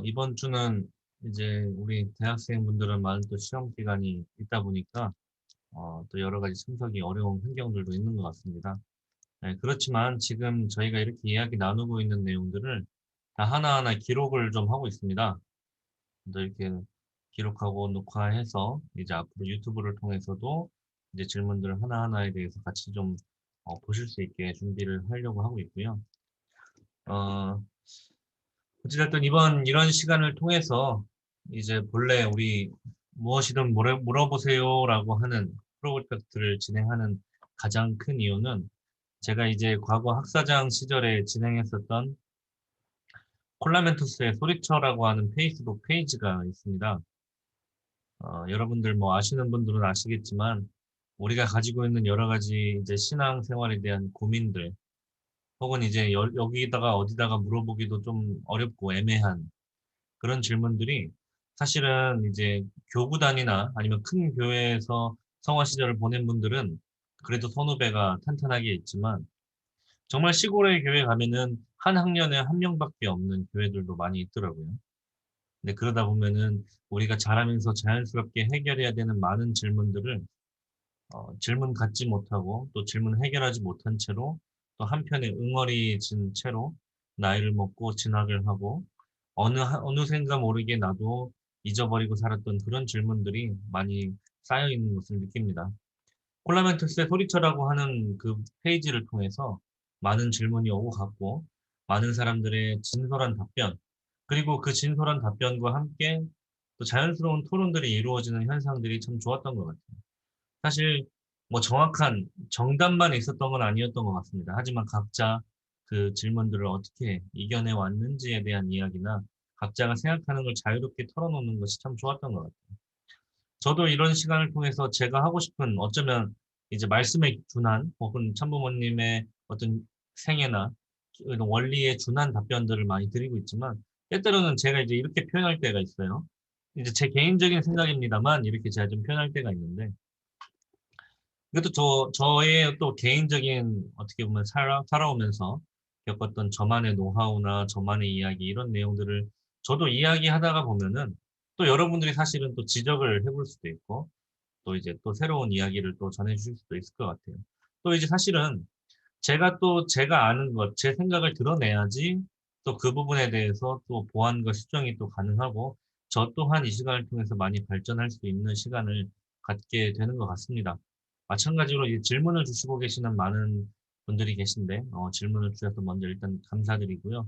이번 주는 이제 우리 대학생분들은 많은 또 시험 기간이 있다 보니까 또 여러 가지 참석이 어려운 환경들도 있는 것 같습니다. 네, 그렇지만 지금 저희가 이렇게 이야기 나누고 있는 내용들을 다 하나하나 기록을 좀 하고 있습니다. 또 이렇게 기록하고 녹화해서 이제 앞으로 유튜브를 통해서도 이제 질문들 하나하나에 대해서 같이 좀 보실 수 있게 준비를 하려고 하고 있고요. 어, 어찌됐든 이번 이런 시간을 통해서 이제 본래 우리 무엇이든 물어보세요라고 하는 프로젝트를 진행하는 가장 큰 이유는 제가 이제 과거 학사장 시절에 진행했었던 콜라멘토스의 소리쳐라고 하는 페이스북 페이지가 있습니다. 여러분들 뭐 아시는 분들은 아시겠지만 우리가 가지고 있는 여러 가지 이제 신앙생활에 대한 고민들 혹은 이제 여기다가 어디다가 물어보기도 좀 어렵고 애매한 그런 질문들이 사실은 이제 교구단이나 아니면 큰 교회에서 성화 시절을 보낸 분들은 그래도 선후배가 탄탄하게 있지만 정말 시골의 교회 가면은 한 학년에 한 명밖에 없는 교회들도 많이 있더라고요. 근데 그러다 보면은 우리가 자라면서 자연스럽게 해결해야 되는 많은 질문들을 질문 갖지 못하고 또 질문 해결하지 못한 채로 또 한편에 응어리진 채로 나이를 먹고 진학을 하고 어느샌가 모르게 나도 잊어버리고 살았던 그런 질문들이 많이 쌓여 있는 것을 느낍니다. 콜라멘토스의 소리쳐라고 하는 그 페이지를 통해서 많은 질문이 오고 갔고 많은 사람들의 진솔한 답변 그리고 그 진솔한 답변과 함께 또 자연스러운 토론들이 이루어지는 현상들이 참 좋았던 것 같아요. 사실 뭐 정확한 정답만 있었던 건 아니었던 것 같습니다. 하지만 각자 그 질문들을 어떻게 이겨내 왔는지에 대한 이야기나 각자가 생각하는 걸 자유롭게 털어놓는 것이 참 좋았던 것 같아요. 저도 이런 시간을 통해서 제가 하고 싶은 어쩌면 이제 말씀에 준한 혹은 참부모님의 어떤 생애나 이런 원리에 준한 답변들을 많이 드리고 있지만 때때로는 제가 이제 이렇게 표현할 때가 있어요. 이제 제 개인적인 생각입니다만 이렇게 제가 좀 표현할 때가 있는데 이것도 저의 또 개인적인 어떻게 보면 살아오면서 겪었던 저만의 노하우나 저만의 이야기 이런 내용들을 저도 이야기하다가 보면은 또 여러분들이 사실은 또 지적을 해볼 수도 있고 또 이제 또 새로운 이야기를 또 전해주실 수도 있을 것 같아요. 또 이제 사실은 제가 또 제가 아는 것, 제 생각을 드러내야지 또 그 부분에 대해서 또 보완과 수정이 또 가능하고 저 또한 이 시간을 통해서 많이 발전할 수 있는 시간을 갖게 되는 것 같습니다. 마찬가지로 이 질문을 주시고 계시는 많은 분들이 계신데 질문을 주셔서 먼저 일단 감사드리고요.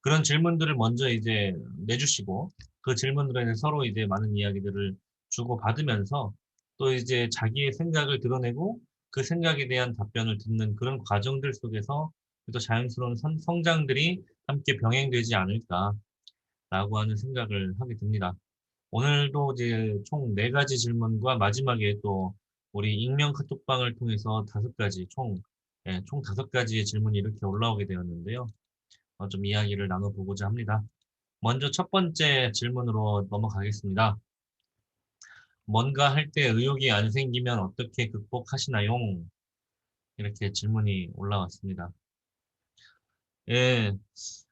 그런 질문들을 먼저 이제 내주시고 그 질문들에 대해서 서로 이제 많은 이야기들을 주고받으면서 또 이제 자기의 생각을 드러내고 그 생각에 대한 답변을 듣는 그런 과정들 속에서 또 자연스러운 성장들이 함께 병행되지 않을까라고 하는 생각을 하게 됩니다. 오늘도 이제 총 4가지 질문과 마지막에 또 우리 익명 카톡방을 통해서 5가지 총 5가지의 질문이 이렇게 올라오게 되었는데요. 좀 이야기를 나눠보고자 합니다. 먼저 첫 번째 질문으로 넘어가겠습니다. 뭔가 할 때 의욕이 안 생기면 어떻게 극복하시나요? 이렇게 질문이 올라왔습니다. 예,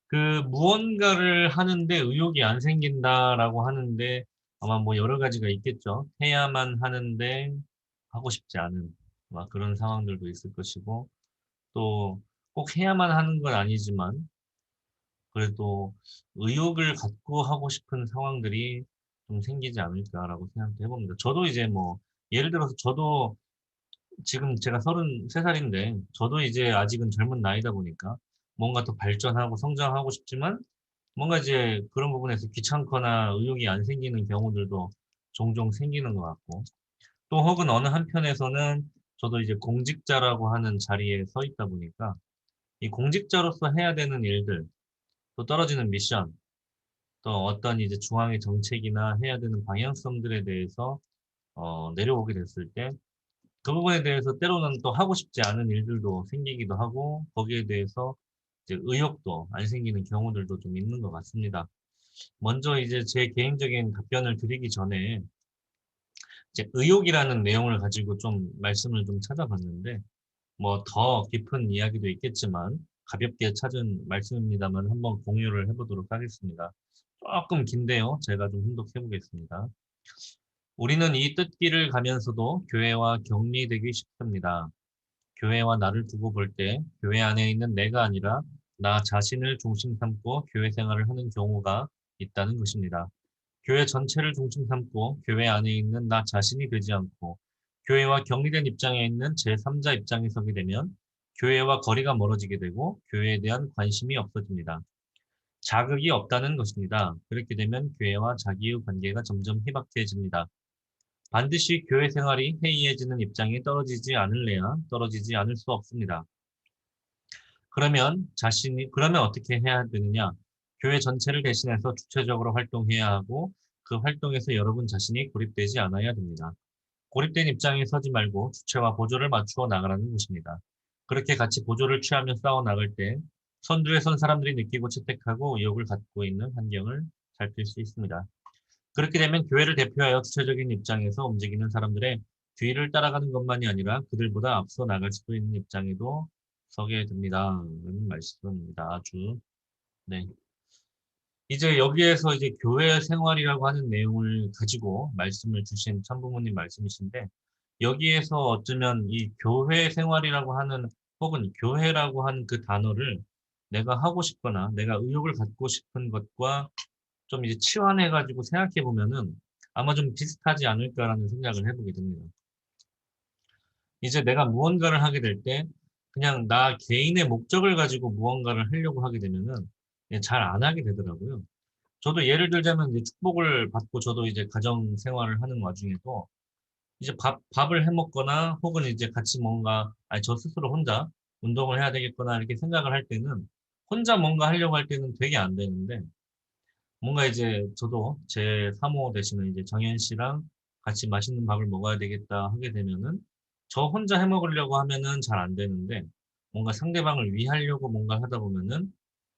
그 무언가를 하는데 의욕이 안 생긴다라고 하는데 아마 뭐 여러 가지가 있겠죠. 해야만 하는데 하고 싶지 않은 막 그런 상황들도 있을 것이고 또 꼭 해야만 하는 건 아니지만 그래도 의욕을 갖고 하고 싶은 상황들이 좀 생기지 않을까라고 생각도 해봅니다. 저도 이제 뭐 예를 들어서 저도 지금 제가 33살인데 저도 이제 아직은 젊은 나이다 보니까 뭔가 더 발전하고 성장하고 싶지만 뭔가 이제 그런 부분에서 귀찮거나 의욕이 안 생기는 경우들도 종종 생기는 것 같고 또 혹은 어느 한편에서는 저도 이제 공직자라고 하는 자리에 서 있다 보니까 이 공직자로서 해야 되는 일들 또 떨어지는 미션 또 어떤 이제 중앙의 정책이나 해야 되는 방향성들에 대해서 내려오게 됐을 때 그 부분에 대해서 때로는 또 하고 싶지 않은 일들도 생기기도 하고 거기에 대해서 이제 의욕도 안 생기는 경우들도 좀 있는 것 같습니다. 먼저 이제 제 개인적인 답변을 드리기 전에 이제 의욕이라는 내용을 가지고 좀 말씀을 좀 찾아봤는데 뭐 더 깊은 이야기도 있겠지만 가볍게 찾은 말씀입니다만 한번 공유를 해보도록 하겠습니다. 조금 긴데요. 제가 좀 훈독해 보겠습니다. 우리는 이 뜻길을 가면서도 교회와 격리되기 쉽습니다. 교회와 나를 두고 볼 때 교회 안에 있는 내가 아니라 나 자신을 중심 삼고 교회 생활을 하는 경우가 있다는 것입니다. 교회 전체를 중심 삼고 교회 안에 있는 나 자신이 되지 않고 교회와 격리된 입장에 있는 제3자 입장에 서게 되면 교회와 거리가 멀어지게 되고 교회에 대한 관심이 없어집니다. 자극이 없다는 것입니다. 그렇게 되면 교회와 자기의 관계가 점점 희박해집니다. 반드시 교회 생활이 해이해지는 입장에 떨어지지 않을 수 없습니다. 그러면 어떻게 해야 되느냐? 교회 전체를 대신해서 주체적으로 활동해야 하고 그 활동에서 여러분 자신이 고립되지 않아야 됩니다. 고립된 입장에 서지 말고 주체와 보조를 맞추어 나가라는 것입니다. 그렇게 같이 보조를 취하며 싸워 나갈 때 선두에 선 사람들이 느끼고 채택하고 의욕을 갖고 있는 환경을 살필 수 있습니다. 그렇게 되면 교회를 대표하여 주체적인 입장에서 움직이는 사람들의 뒤를 따라가는 것만이 아니라 그들보다 앞서 나갈 수도 있는 입장에도 서게 됩니다. 라는 말씀입니다. 아주, 네. 이제 여기에서 이제 교회 생활이라고 하는 내용을 가지고 말씀을 주신 참부모님 말씀이신데, 여기에서 어쩌면 이 교회 생활이라고 하는 혹은 교회라고 하는 그 단어를 내가 하고 싶거나 내가 의욕을 갖고 싶은 것과 좀 이제 치환해가지고 생각해 보면은 아마 좀 비슷하지 않을까라는 생각을 해보게 됩니다. 이제 내가 무언가를 하게 될 때 그냥 나 개인의 목적을 가지고 무언가를 하려고 하게 되면은 잘 안 하게 되더라고요. 저도 예를 들자면 이제 축복을 받고 저도 이제 가정 생활을 하는 와중에도 이제 밥을 해 먹거나 혹은 이제 같이 뭔가, 아니, 저 스스로 혼자 운동을 해야 되겠구나 이렇게 생각을 할 때는 혼자 뭔가 하려고 할 때는 되게 안 되는데 뭔가 이제 저도 제 사모 되시는 이제 정현 씨랑 같이 맛있는 밥을 먹어야 되겠다 하게 되면은 저 혼자 해 먹으려고 하면은 잘 안 되는데 뭔가 상대방을 위하려고 뭔가 하다 보면은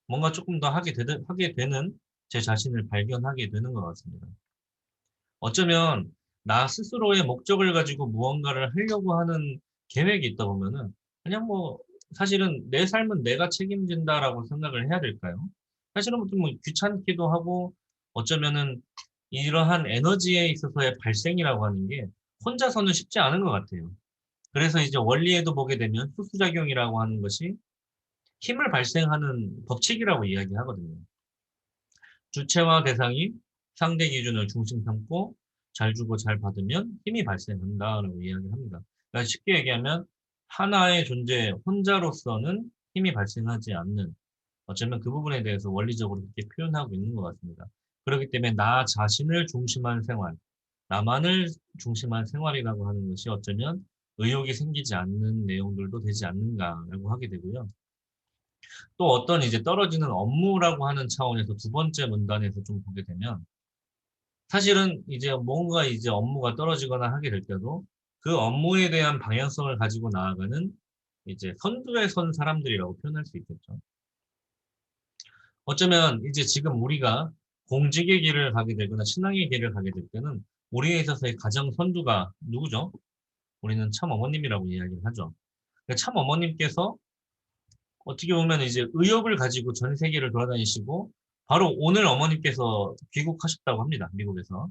뭔가 조금 더 하게 되는 제 자신을 발견하게 되는 것 같습니다. 어쩌면 나 스스로의 목적을 가지고 무언가를 하려고 하는 계획이 있다 보면은 그냥 뭐 사실은 '내 삶은 내가 책임진다.'라고 생각을 해야 될까요? 사실은 좀 뭐 귀찮기도 하고 어쩌면은 이러한 에너지에 있어서의 발생이라고 하는 게 혼자서는 쉽지 않은 것 같아요. 그래서 이제 원리에도 보게 되면 수수작용이라고 하는 것이 힘을 발생하는 법칙이라고 이야기하거든요. 주체와 대상이 상대 기준을 중심 삼고 잘 주고 잘 받으면 힘이 발생한다라고 이야기를 합니다. 그러니까 쉽게 얘기하면 하나의 존재 혼자로서는 힘이 발생하지 않는, 어쩌면 그 부분에 대해서 원리적으로 그렇게 표현하고 있는 것 같습니다. 그렇기 때문에 나 자신을 중심한 생활, 나만을 중심한 생활이라고 하는 것이 어쩌면 의욕이 생기지 않는 내용들도 되지 않는가라고 하게 되고요. 또 어떤 이제 떨어지는 업무라고 하는 차원에서 두 번째 문단에서 좀 보게 되면 사실은 이제 뭔가 이제 업무가 떨어지거나 하게 될 때도 그 업무에 대한 방향성을 가지고 나아가는 이제 선두에 선 사람들이라고 표현할 수 있겠죠. 어쩌면 이제 지금 우리가 공직의 길을 가게 되거나 신앙의 길을 가게 될 때는 우리에 있어서의 가장 선두가 누구죠? 우리는 참 어머님이라고 이야기를 하죠. 참 어머님께서 어떻게 보면 이제 의욕을 가지고 전 세계를 돌아다니시고 바로 오늘 어머님께서 귀국하셨다고 합니다. 미국에서.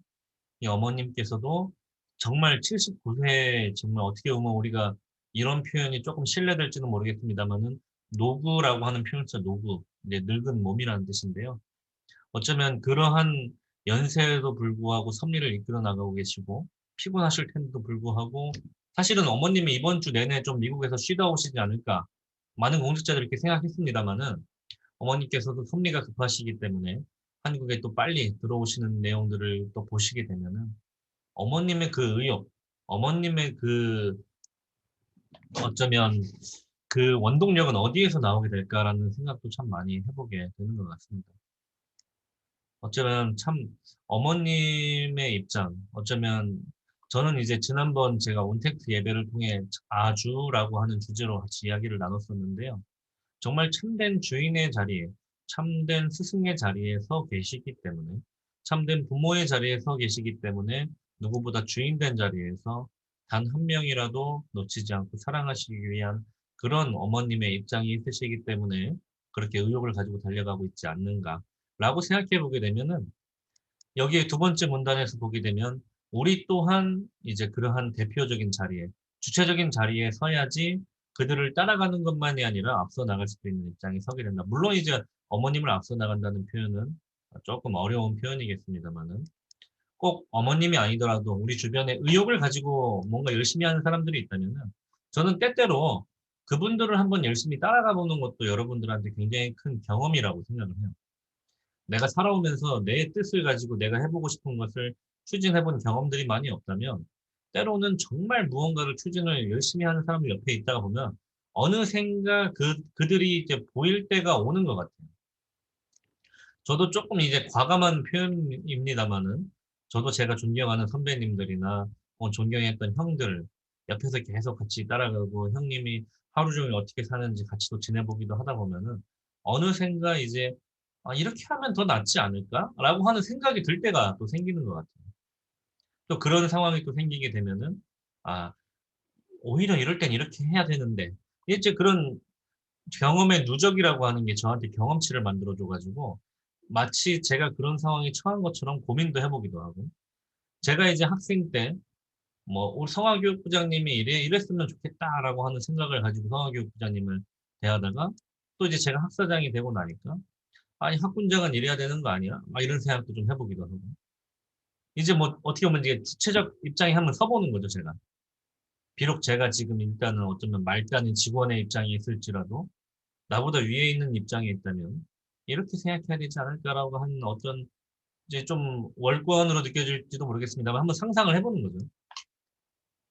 이 어머님께서도 정말 79세, 정말 어떻게 보면 우리가 이런 표현이 조금 실례될지는 모르겠습니다만은 노구라고 하는 표현을 써요. 노구. 이제 늙은 몸이라는 뜻인데요. 어쩌면 그러한 연세에도 불구하고 섭리를 이끌어 나가고 계시고 피곤하실 텐데도 불구하고 사실은 어머님이 이번 주 내내 좀 미국에서 쉬다 오시지 않을까 많은 공직자들이 이렇게 생각했습니다마는 어머니께서도 섭리가 급하시기 때문에 한국에 또 빨리 들어오시는 내용들을 또 보시게 되면은 어머님의 그 의욕, 어머님의 그 어쩌면 그 원동력은 어디에서 나오게 될까라는 생각도 참 많이 해보게 되는 것 같습니다. 어쩌면 참 어머님의 입장, 어쩌면 저는 이제 지난번 제가 온택트 예배를 통해 아주라고 하는 주제로 같이 이야기를 나눴었는데요. 정말 참된 주인의 자리에, 참된 스승의 자리에 서 계시기 때문에, 참된 부모의 자리에 서 계시기 때문에 누구보다 주인된 자리에서 단 한 명이라도 놓치지 않고 사랑하시기 위한 그런 어머님의 입장이 있으시기 때문에 그렇게 의욕을 가지고 달려가고 있지 않는가라고 생각해 보게 되면은 여기에 두 번째 문단에서 보게 되면 우리 또한 이제 그러한 대표적인 자리에 주체적인 자리에 서야지 그들을 따라가는 것만이 아니라 앞서 나갈 수도 있는 입장에 서게 된다. 물론 이제 어머님을 앞서 나간다는 표현은 조금 어려운 표현이겠습니다만은 꼭 어머님이 아니더라도 우리 주변에 의욕을 가지고 뭔가 열심히 하는 사람들이 있다면은 저는 때때로 그분들을 한번 열심히 따라가 보는 것도 여러분들한테 굉장히 큰 경험이라고 생각을 해요. 내가 살아오면서 내 뜻을 가지고 내가 해보고 싶은 것을 추진해 본 경험들이 많이 없다면 때로는 정말 무언가를 추진을 열심히 하는 사람들 옆에 있다가 보면 어느샌가 그들이 이제 보일 때가 오는 것 같아요. 저도 조금 이제 과감한 표현입니다마는 저도 제가 존경하는 선배님들이나 존경했던 형들 옆에서 계속 같이 따라가고 형님이 하루 종일 어떻게 사는지 같이 또 지내보기도 하다 보면은 어느샌가 이제 '아 이렇게 하면 더 낫지 않을까?'라고 하는 생각이 들 때가 또 생기는 것 같아요. 또 그런 상황이 또 생기게 되면은 '아 오히려 이럴 땐 이렇게 해야 되는데.' 이제 그런 경험의 누적이라고 하는 게 저한테 경험치를 만들어 줘 가지고 마치 제가 그런 상황에 처한 것처럼 고민도 해 보기도 하고 제가 이제 학생 때 뭐 '우리 성화교육부장님이 이랬으면 좋겠다.'라고 하는 생각을 가지고 성화교육부장님을 대하다가 또 이제 제가 학사장이 되고 나니까 '아니 학군장은 이래야 되는 거 아니야?' 막 이런 생각도 좀 해 보기도 하고. 이제 뭐 어떻게 보면 이제 주체적 입장에 한번 서 보는 거죠 제가. 비록 제가 지금 일단은 어쩌면 말단인 직원의 입장에 있을지라도 나보다 위에 있는 입장에 있다면 '이렇게 생각해야 되지 않을까.'라고 하는 어떤 이제 좀 월권으로 느껴질지도 모르겠습니다만 한번 상상을 해 보는 거죠.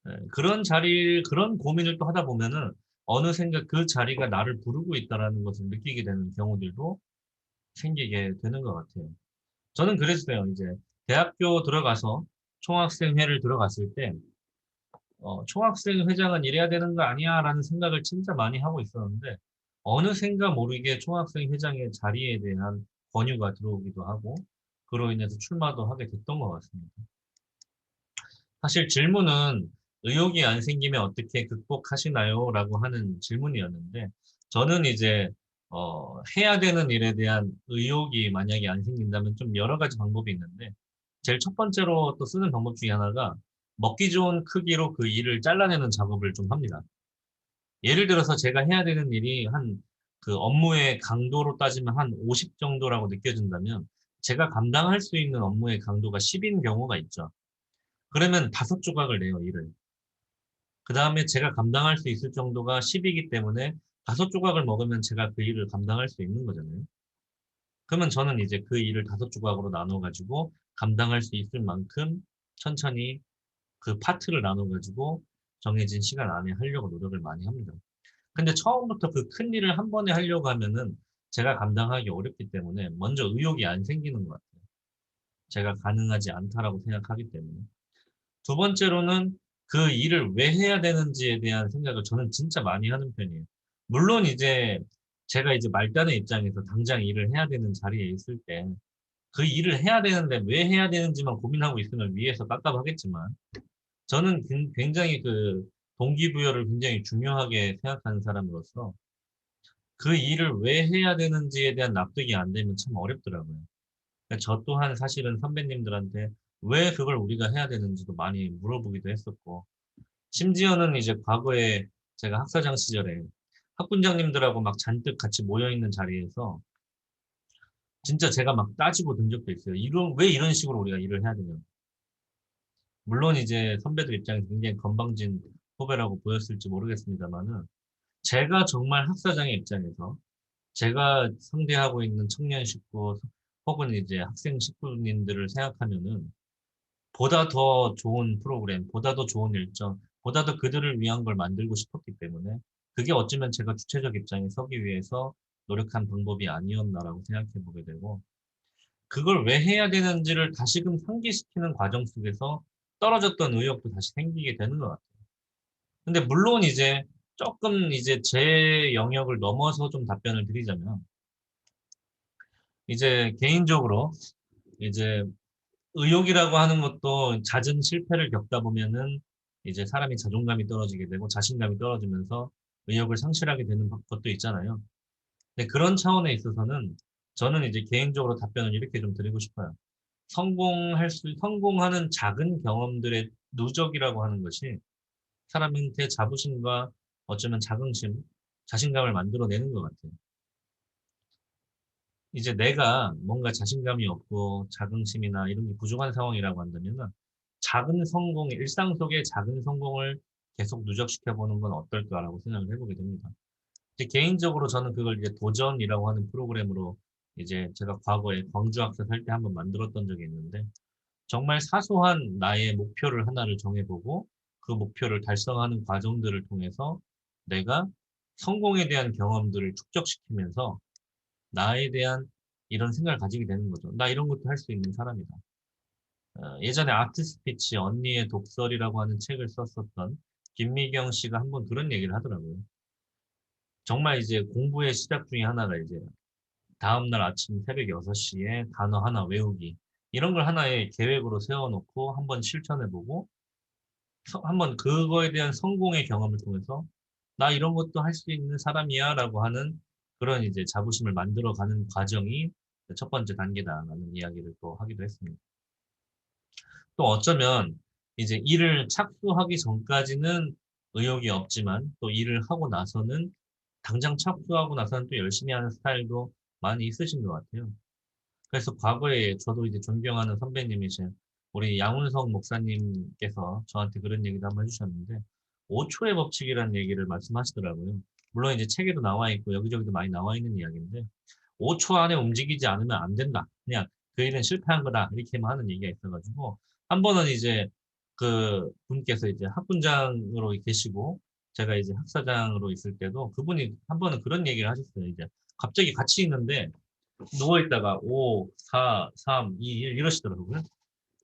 예. 그런 고민을 또 하다 보면은 어느샌가 그 자리가 나를 부르고 있다라는 것을 느끼게 되는 경우들도 생기게 되는 것 같아요. 저는 그랬어요. 이제 대학교 들어가서 총학생회를 들어갔을 때 '총학생 회장은 이래야 되는 거 아니야.'라는 생각을 진짜 많이 하고 있었는데 어느샌가 모르게 총학생 회장의 자리에 대한 권유가 들어오기도 하고 그로 인해서 출마도 하게 됐던 것 같습니다. 사실 질문은 "의욕이 안 생기면 어떻게 극복하시나요?"라고 하는 질문이었는데 저는 이제 해야 되는 일에 대한 의욕이 만약에 안 생긴다면 좀 여러 가지 방법이 있는데 제일 첫 번째로 또 쓰는 방법 중에 하나가 먹기 좋은 크기로 그 일을 잘라내는 작업을 좀 합니다. 예를 들어서 제가 해야 되는 일이 한 그 업무의 강도로 따지면 한 50 정도라고 느껴진다면 제가 감당할 수 있는 업무의 강도가 10인 경우가 있죠. 그러면 5 조각을 내요, 일을. 그다음에 제가 감당할 수 있을 정도가 10 이기 때문에 5 조각을 먹으면 제가 그 일을 감당할 수 있는 거잖아요. 그러면 저는 이제 그 일을 5 조각으로 나눠 가지고 감당할 수 있을 만큼 천천히 그 파트를 나눠 가지고 정해진 시간 안에 하려고 노력을 많이 합니다. 근데 처음부터 그 큰일을 한 번에 하려고 하면은 제가 감당하기 어렵기 때문에 먼저 의욕이 안 생기는 것 같아요. 제가 '가능하지 않다.'라고 생각하기 때문에. 두 번째로는 그 일을 왜 해야 되는지에 대한 생각을 저는 진짜 많이 하는 편이에요. 물론 이제 제가 이제 말단의 입장에서 당장 일을 해야 되는 자리에 있을 때 그 일을 해야 되는데 왜 해야 되는지만 고민하고 있으면 위에서 깝깝하겠지만 저는 굉장히 그 동기부여를 굉장히 중요하게 생각하는 사람으로서 그 일을 왜 해야 되는지에 대한 납득이 안 되면 참 어렵더라고요. 그러니까 저 또한 사실은 선배님들한테 왜 그걸 우리가 해야 되는지도 많이 물어보기도 했었고 심지어는 이제 과거에 제가 학사장 시절에 학군장님들하고 막 잔뜩 같이 모여 있는 자리에서 진짜 제가 막 따지고 든 적도 있어요. 왜 이런 식으로 우리가 일을 해야 되냐고. 물론 이제 선배들 입장에서 굉장히 건방진 후배라고 보였을지 모르겠습니다마는 제가 정말 학사장의 입장에서 제가 상대하고 있는 청년 식구 혹은 이제 학생 식구님들을 생각하면은 보다 더 좋은 프로그램, 보다 더 좋은 일정, 보다 더 그들을 위한 걸 만들고 싶었기 때문에 그게 어쩌면 제가 주체적 입장에 서기 위해서 노력한 방법이 아니었나라고 생각해 보게 되고 그걸 왜 해야 되는지를 다시금 상기시키는 과정 속에서 떨어졌던 의욕도 다시 생기게 되는 것 같아요. 근데 물론 이제 쪼끔 이제 제 영역을 넘어서 좀 답변을 드리자면 이제 개인적으로 이제 의욕이라고 하는 것도 잦은 실패를 겪다 보면은 이제 사람이 자존감이 떨어지게 되고 자신감이 떨어지면서 의욕을 상실하게 되는 것도 있잖아요. 근데 그런 차원에 있어서는 저는 이제 개인적으로 답변을 이렇게 좀 드리고 싶어요. 성공하는 작은 경험들의 누적이라고 하는 것이 사람한테 자부심과 어쩌면 자긍심, 자신감을 만들어내는 것 같아요. 이제 내가 뭔가 자신감이 없고 자긍심이나 이런 게 부족한 상황이라고 한다면은 작은 성공, 일상 속의 작은 성공을 계속 누적시켜 보는 건 어떨까라고 생각을 해보게 됩니다. 이제 개인적으로 저는 그걸 이제 도전이라고 하는 프로그램으로 이제 제가 과거에 광주학사 살 때 한번 만들었던 적이 있는데 정말 사소한 나의 목표를 하나를 정해보고 그 목표를 달성하는 과정들을 통해서 내가 성공에 대한 경험들을 축적시키면서 나에 대한 이런 생각을 가지게 되는 거죠. 나 이런 것도 할 수 있는 사람이다. 예전에 아트 스피치 언니의 독설이라고 하는 책을 썼었던 김미경 씨가 한번 그런 얘기를 하더라고요. 정말 이제 공부의 시작 중에 하나가 이제 다음날 아침 새벽 6시에 단어 하나 외우기. 이런 걸 하나의 계획으로 세워놓고 한번 실천해보고 한번 그거에 대한 성공의 경험을 통해서 나 이런 것도 할 수 있는 사람이야 라고 하는 그런 이제 자부심을 만들어가는 과정이 첫 번째 단계다라는 이야기를 또 하기도 했습니다. 또 어쩌면 이제 일을 착수하기 전까지는 의욕이 없지만 또 일을 하고 나서는 당장 착수하고 나서는 또 열심히 하는 스타일도 많이 있으신 것 같아요. 그래서 과거에 저도 이제 존경하는 선배님이신 우리 양운석 목사님께서 저한테 그런 얘기도 한번 해주셨는데 5초의 법칙이라는 얘기를 말씀하시더라고요. 물론 이제 책에도 나와 있고 여기저기도 많이 나와 있는 이야기인데 5초 안에 움직이지 않으면 안 된다. 그냥 그 일은 실패한 거다. 이렇게만 하는 얘기가 있어가지고 한 번은 이제 그 분께서 이제 학군장으로 계시고 제가 이제 학사장으로 있을 때도 그분이 한 번은 그런 얘기를 하셨어요. 이제 갑자기 같이 있는데 누워있다가 5, 4, 3, 2, 1 이러시더라고요.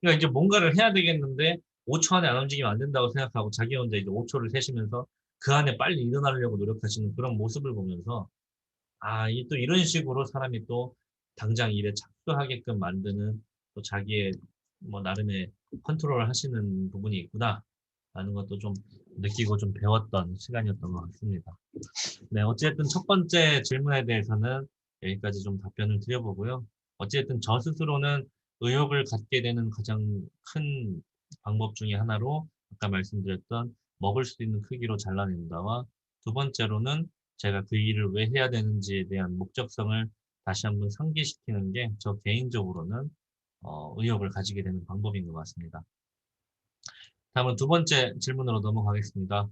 그러니까 이제 뭔가를 해야 되겠는데 5초 안에 안 움직이면 안 된다고 생각하고 자기 혼자 이제 5초를 세시면서 그 안에 빨리 일어나려고 노력하시는 그런 모습을 보면서 아, 이 또 이런 식으로 사람이 또 당장 일에 착수하게끔 만드는 또 자기의 뭐 나름의 컨트롤을 하시는 부분이 있구나 라는 것도 좀 느끼고 좀 배웠던 시간이었던 것 같습니다. 네, 어쨌든 첫 번째 질문에 대해서는 여기까지 좀 답변을 드려보고요. 어쨌든 저 스스로는 의욕을 갖게 되는 가장 큰 방법 중에 하나로 아까 말씀드렸던 먹을 수 있는 크기로 잘라낸다와 두 번째로는 제가 그 일을 왜 해야 되는지에 대한 목적성을 다시 한번 상기시키는 게 저 개인적으로는 의욕을 가지게 되는 방법인 것 같습니다. 다음은 두 번째 질문으로 넘어가겠습니다.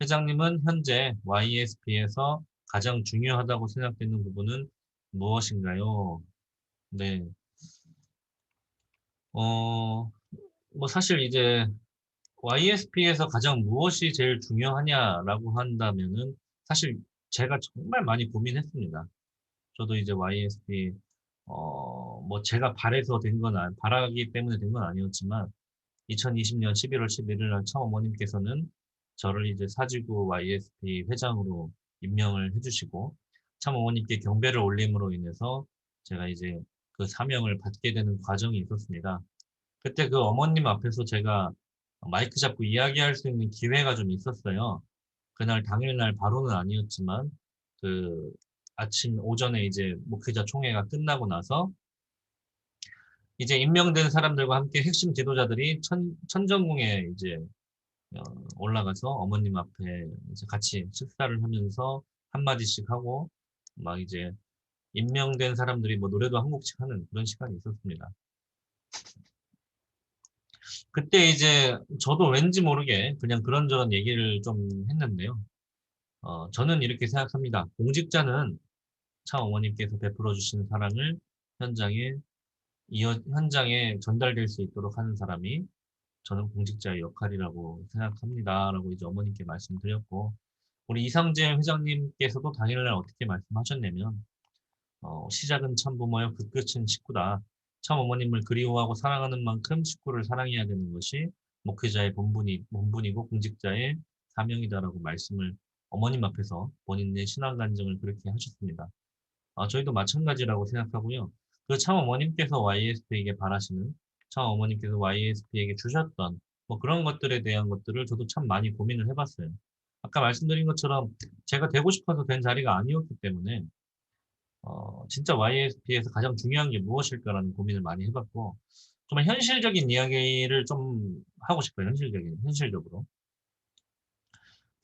회장님은 현재 YSP에서 가장 중요하다고 생각되는 부분은 무엇인가요? 네. 어, 뭐 사실 이제 YSP에서 가장 무엇이 제일 중요하냐라고 한다면은 사실 제가 정말 많이 고민했습니다. 저도 이제 YSP 뭐 제가 바래서 된 건 바라기 때문에 된 건 아니었지만 2020년 11월 11일 날 참 어머님께서는 저를 이제 사지구 YSP 회장으로 임명을 해주시고 참 어머님께 경배를 올림으로 인해서 제가 이제 그 사명을 받게 되는 과정이 있었습니다. 그때 그 어머님 앞에서 제가 마이크 잡고 이야기할 수 있는 기회가 좀 있었어요. 그날 당일날 바로는 아니었지만 그 아침 오전에 이제 목회자 총회가 끝나고 나서 이제 임명된 사람들과 함께 핵심 지도자들이 천정궁에 이제 어, 올라가서 어머님 앞에 이제 같이 식사를 하면서 한마디씩 하고 막 이제 임명된 사람들이 뭐 노래도 한 곡씩 하는 그런 시간이 있었습니다. 그때 이제 저도 왠지 모르게 그냥 그런저런 얘기를 좀 했는데요. 저는 이렇게 생각합니다. 공직자는 참 어머님께서 베풀어 주신 사랑을 현장에 현장에 전달될 수 있도록 하는 사람이 저는 공직자의 역할이라고 생각합니다. 라고 이제 어머님께 말씀드렸고, 우리 이상재 회장님께서도 당일날 어떻게 말씀하셨냐면, 시작은 참부모여 그 끝은 식구다. 참 어머님을 그리워하고 사랑하는 만큼 식구를 사랑해야 되는 것이 목회자의 본분이고 공직자의 사명이다라고 말씀을 어머님 앞에서 본인의 신앙 간증을 그렇게 하셨습니다. 저희도 마찬가지라고 생각하고요. 그 참 어머님께서 YSP에게 바라시는 참 어머님께서 YSP에게 주셨던 뭐 그런 것들에 대한 것들을 저도 참 많이 고민을 해봤어요. 아까 말씀드린 것처럼 제가 되고 싶어서 된 자리가 아니었기 때문에 진짜 YSP에서 가장 중요한 게 무엇일까라는 고민을 많이 해봤고 정말 현실적인 이야기를 좀 하고 싶어요. 현실적으로.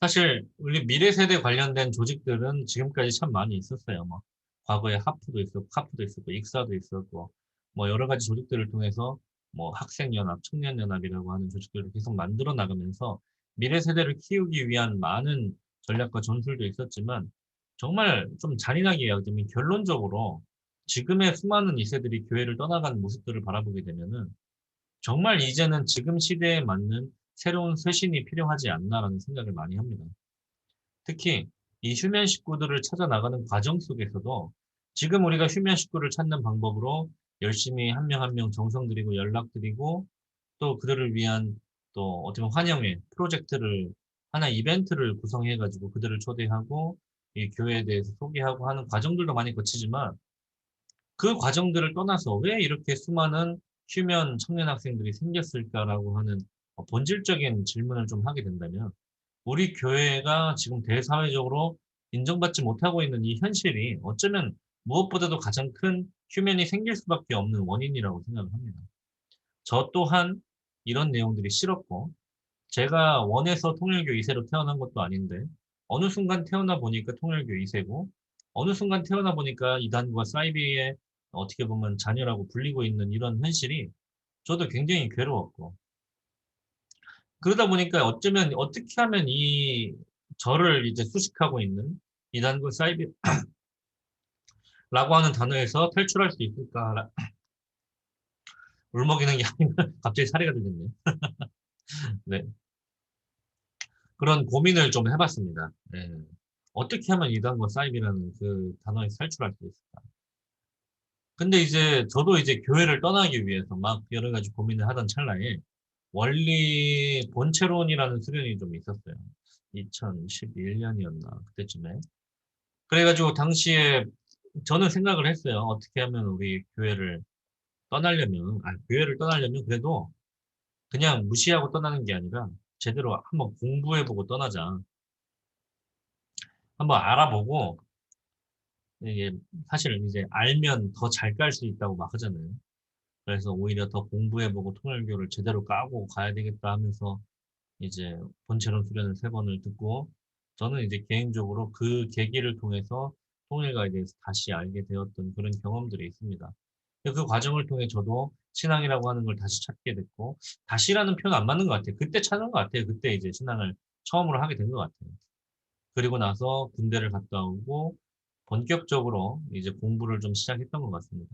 사실 우리 미래 세대 관련된 조직들은 지금까지 참 많이 있었어요. 뭐 과거에 하프도 있었고 카프도 있었고 익사도 있었고 뭐 여러 가지 조직들을 통해서 뭐 학생연합, 청년연합이라고 하는 조직들을 계속 만들어 나가면서 미래 세대를 키우기 위한 많은 전략과 전술도 있었지만 정말 좀 잔인하게 이야기하면 결론적으로 지금의 수많은 2세들이 교회를 떠나가는 모습들을 바라보게 되면은 정말 이제는 지금 시대에 맞는 새로운 쇄신이 필요하지 않나라는 생각을 많이 합니다. 특히 이 휴면 식구들을 찾아 나가는 과정 속에서도 지금 우리가 휴면 식구를 찾는 방법으로 열심히 한 명 한 명 정성 들이고 연락 드리고 또 그들을 위한 또 어떻게 보면 환영회 프로젝트를 하나 이벤트를 구성해 가지고 그들을 초대하고 이 교회에 대해서 소개하고 하는 과정들도 많이 거치지만 그 과정들을 떠나서 '왜 이렇게 수많은 휴면 청년 학생들이 생겼을까?'라고 하는 본질적인 질문을 좀 하게 된다면 우리 교회가 지금 대사회적으로 인정받지 못하고 있는 이 현실이 어쩌면 무엇보다도 가장 큰 휴면이 생길 수밖에 없는 원인이라고 생각을 합니다. 저 또한 이런 내용들이 싫었고 제가 원해서 통일교 2세로 태어난 것도 아닌데 어느 순간 태어나 보니까 통일교 2세고 어느 순간 태어나 보니까 이단과 사이비의 어떻게 보면 자녀라고 불리고 있는 이런 현실이 저도 굉장히 괴로웠고 그러다 보니까 어쩌면 어떻게 하면 이 저를 이제 수식하고 있는 이단과 사이비라고 하는 단어에서 탈출할 수 있을까? 울먹이는 게 아니라 갑자기 사례가 들렸네요. 네. 그런 고민을 좀 해봤습니다. 네. 어떻게 하면 이단과 사이비라는 그 단어에서 탈출할 수 있을까? 근데 이제 저도 이제 교회를 떠나기 위해서 막 여러 가지 고민을 하던 찰나에 원리 본체론이라는 수련이 좀 있었어요. 2011년이었나 그때쯤에. 그래가지고 당시에 저는 생각을 했어요. 어떻게 하면 우리 교회를 떠나려면 그래도 그냥 무시하고 떠나는 게 아니라 제대로 한번 공부해보고 떠나자. 한번 알아보고 이게 사실 이제 알면 더 잘 깔 수 있다고 막 하잖아요. 그래서 오히려 더 공부해보고 통일교를 제대로 까고 가야 되겠다 하면서 이제 본체론 수련을 3번을 듣고 저는 이제 개인적으로 그 계기를 통해서 통일가에 대해서 다시 알게 되었던 그런 경험들이 있습니다. 그 과정을 통해 저도 신앙이라고 하는 걸 다시 찾게 됐고 다시라는 표현 안 맞는 것 같아요. 그때 찾은 것 같아요. 그때 이제 신앙을 처음으로 하게 된 것 같아요. 그리고 나서 군대를 갔다 오고 본격적으로 이제 공부를 좀 시작했던 것 같습니다.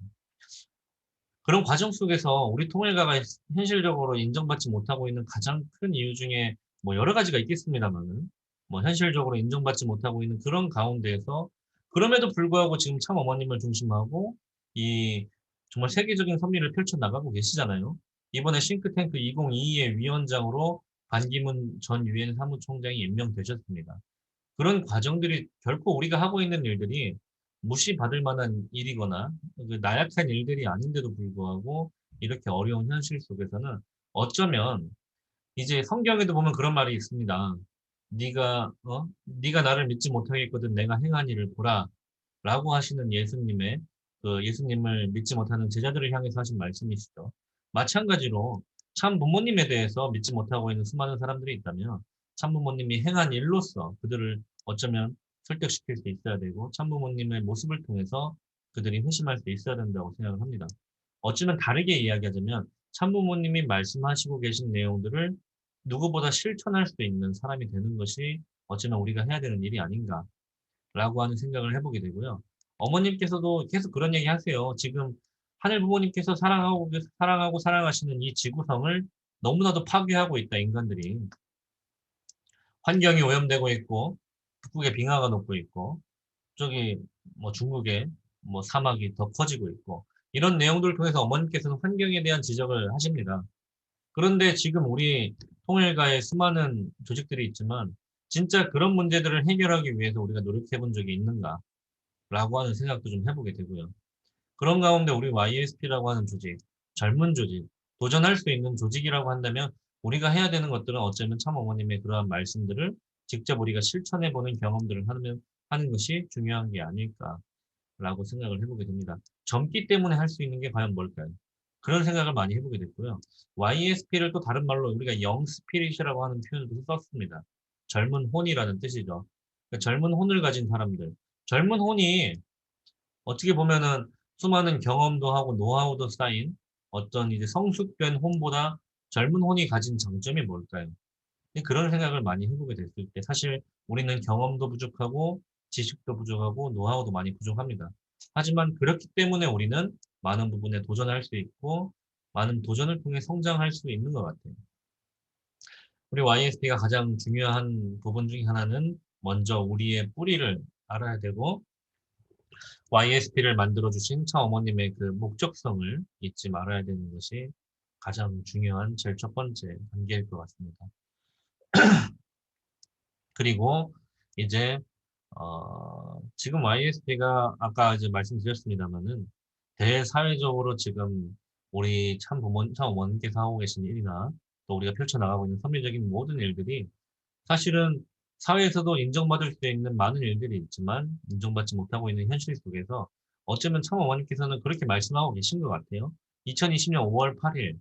그런 과정 속에서 우리 통일가가 현실적으로 인정받지 못하고 있는 가장 큰 이유 중에 뭐 여러 가지가 있겠습니다만은 뭐 현실적으로 인정받지 못하고 있는 그런 가운데에서 그럼에도 불구하고 지금 참 어머님을 중심하고 이 정말 세계적인 선미를 펼쳐 나가고 계시잖아요. 이번에 싱크탱크 2022의 위원장으로 반기문 전 유엔 사무총장이 임명되셨습니다. 그런 과정들이 결코 우리가 하고 있는 일들이 무시받을 만한 일이거나 그 나약한 일들이 아닌데도 불구하고 이렇게 어려운 현실 속에서는 어쩌면 이제 성경에도 보면 그런 말이 있습니다. 네가 나를 믿지 못하겠거든 내가 행한 일을 보라라고 하시는 예수님의 그 예수님을 믿지 못하는 제자들을 향해서 하신 말씀이시죠. 마찬가지로 참 부모님에 대해서 믿지 못하고 있는 수많은 사람들이 있다면 참부모님이 행한 일로서 그들을 어쩌면 설득시킬 수 있어야 되고 참부모님의 모습을 통해서 그들이 회심할 수 있어야 된다고 생각을 합니다. 어쩌면 다르게 이야기하자면 참부모님이 말씀하시고 계신 내용들을 누구보다 실천할 수 있는 사람이 되는 것이 어쩌면 우리가 해야 되는 일이 아닌가라고 하는 생각을 해보게 되고요. 어머님께서도 계속 그런 얘기 하세요. 지금 하늘 부모님께서 사랑하고 사랑하시는 이 지구성을 너무나도 파괴하고 있다, 인간들이. 환경이 오염되고 있고 북극에 빙하가 녹고 있고 저기 뭐 중국에 뭐 사막이 더 커지고 있고 이런 내용들을 통해서 어머님께서는 환경에 대한 지적을 하십니다. 그런데 지금 우리 통일가의 수많은 조직들이 있지만 진짜 그런 문제들을 해결하기 위해서 우리가 노력해 본 적이 있는가라고 하는 생각도 좀 해보게 되고요. 그런 가운데 우리 YSP라고 하는 조직, 젊은 조직, 도전할 수 있는 조직이라고 한다면 우리가 해야 되는 것들은 어쩌면 참 어머님의 그러한 말씀들을 직접 우리가 실천해보는 경험들을 하는 것이 중요한 게 아닐까라고 생각을 해보게 됩니다. 젊기 때문에 할 수 있는 게 과연 뭘까요? 그런 생각을 많이 해보게 됐고요. YSP를 또 다른 말로 우리가 영 스피릿이라고 하는 표현도 썼습니다. 젊은 혼이라는 뜻이죠. 그러니까 젊은 혼을 가진 사람들. 젊은 혼이 어떻게 보면은 수많은 경험도 하고 노하우도 쌓인 어떤 이제 성숙된 혼보다 젊은 혼이 가진 장점이 뭘까요? 그런 생각을 많이 해보게 됐을 때 사실 우리는 경험도 부족하고 지식도 부족하고 노하우도 많이 부족합니다. 하지만 그렇기 때문에 우리는 많은 부분에 도전할 수 있고 많은 도전을 통해 성장할 수 있는 것 같아요. 우리 YSP가 가장 중요한 부분 중에 하나는 먼저 우리의 뿌리를 알아야 되고 YSP를 만들어주신 차어머님의 그 목적성을 잊지 말아야 되는 것이 가장 중요한 제일 첫 번째 단계일 것 같습니다. 그리고 이제 지금 YSP가 아까 이제 말씀드렸습니다만은 대사회적으로 지금 우리 참어머님께서 하고 계신 일이나 또 우리가 펼쳐나가고 있는 선미적인 모든 일들이 사실은 사회에서도 인정받을 수 있는 많은 일들이 있지만 인정받지 못하고 있는 현실 속에서 어쩌면 참어머님께서는 그렇게 말씀하고 계신 것 같아요. 2020년 5월 8일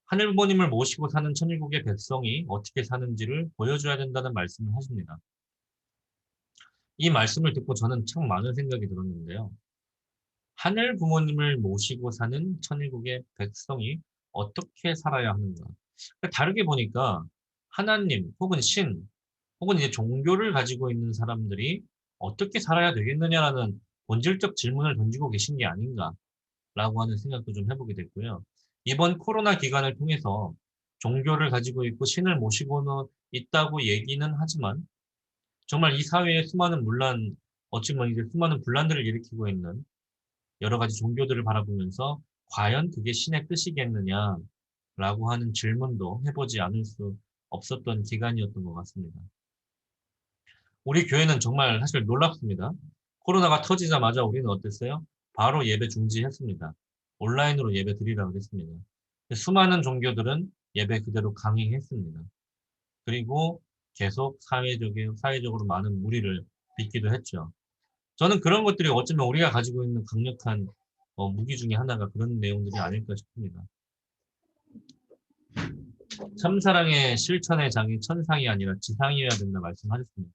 하늘부모님을 모시고 사는 천일국의 백성이 어떻게 사는지를 보여줘야 된다는 말씀을 하십니다. 이 말씀을 듣고 저는 참 많은 생각이 들었는데요. 하늘 부모님을 모시고 사는 천일국의 백성이 어떻게 살아야 하는가. 다르게 보니까 하나님 혹은 신 혹은 이제 종교를 가지고 있는 사람들이 어떻게 살아야 되겠느냐라는 본질적 질문을 던지고 계신 게 아닌가라고 하는 생각도 좀 해보게 됐고요. 이번 코로나 기간을 통해서 종교를 가지고 있고 신을 모시고는 있다고 얘기는 하지만 정말 이 사회에 수많은 문란, 어찌 보면 이제 수많은 분란들을 일으키고 있는 여러 가지 종교들을 바라보면서 과연 그게 신의 뜻이겠느냐라고 하는 질문도 해보지 않을 수 없었던 기간이었던 것 같습니다. 우리 교회는 정말 사실 놀랍습니다. 코로나가 터지자마자 우리는 어땠어요? 바로 예배 중지했습니다. 온라인으로 예배 드리라고 했습니다. 수많은 종교들은 예배 그대로 강행했습니다. 그리고 계속 사회적으로 많은 무리를 빚기도 했죠. 저는 그런 것들이 어쩌면 우리가 가지고 있는 강력한 무기 중에 하나가 그런 내용들이 아닐까 싶습니다. 참사랑의 실천의 장이 천상이 아니라 지상이어야 된다 말씀하셨습니다.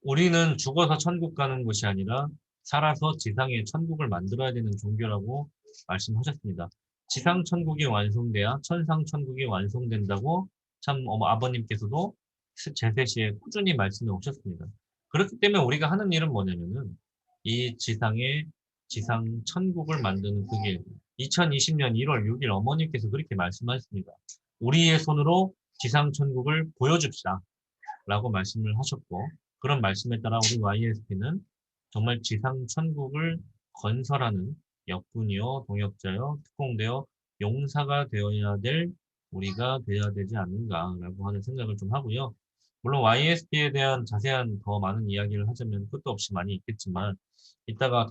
우리는 죽어서 천국 가는 것이 아니라 살아서 지상의 천국을 만들어야 되는 종교라고 말씀하셨습니다. 지상 천국이 완성돼야 천상 천국이 완성된다고 참 아버님께서도 제세시에 꾸준히 말씀해 오셨습니다. 그렇기 때문에 우리가 하는 일은 뭐냐면은 이 지상의 지상 천국을 만드는 그게 2020년 1월 6일 어머님께서 그렇게 말씀하셨습니다. 우리의 손으로 지상 천국을 보여줍시다 라고 말씀을 하셨고 그런 말씀에 따라 우리 YSP는 정말 지상 천국을 건설하는 역군이요, 동역자요, 특공대요, 용사가 되어야 될 우리가 되어야 되지 않는가라고 하는 생각을 좀 하고요. 물론 YSP에 대한 자세한 더 많은 이야기를 하자면 끝도 없이 많이 있겠지만 이따가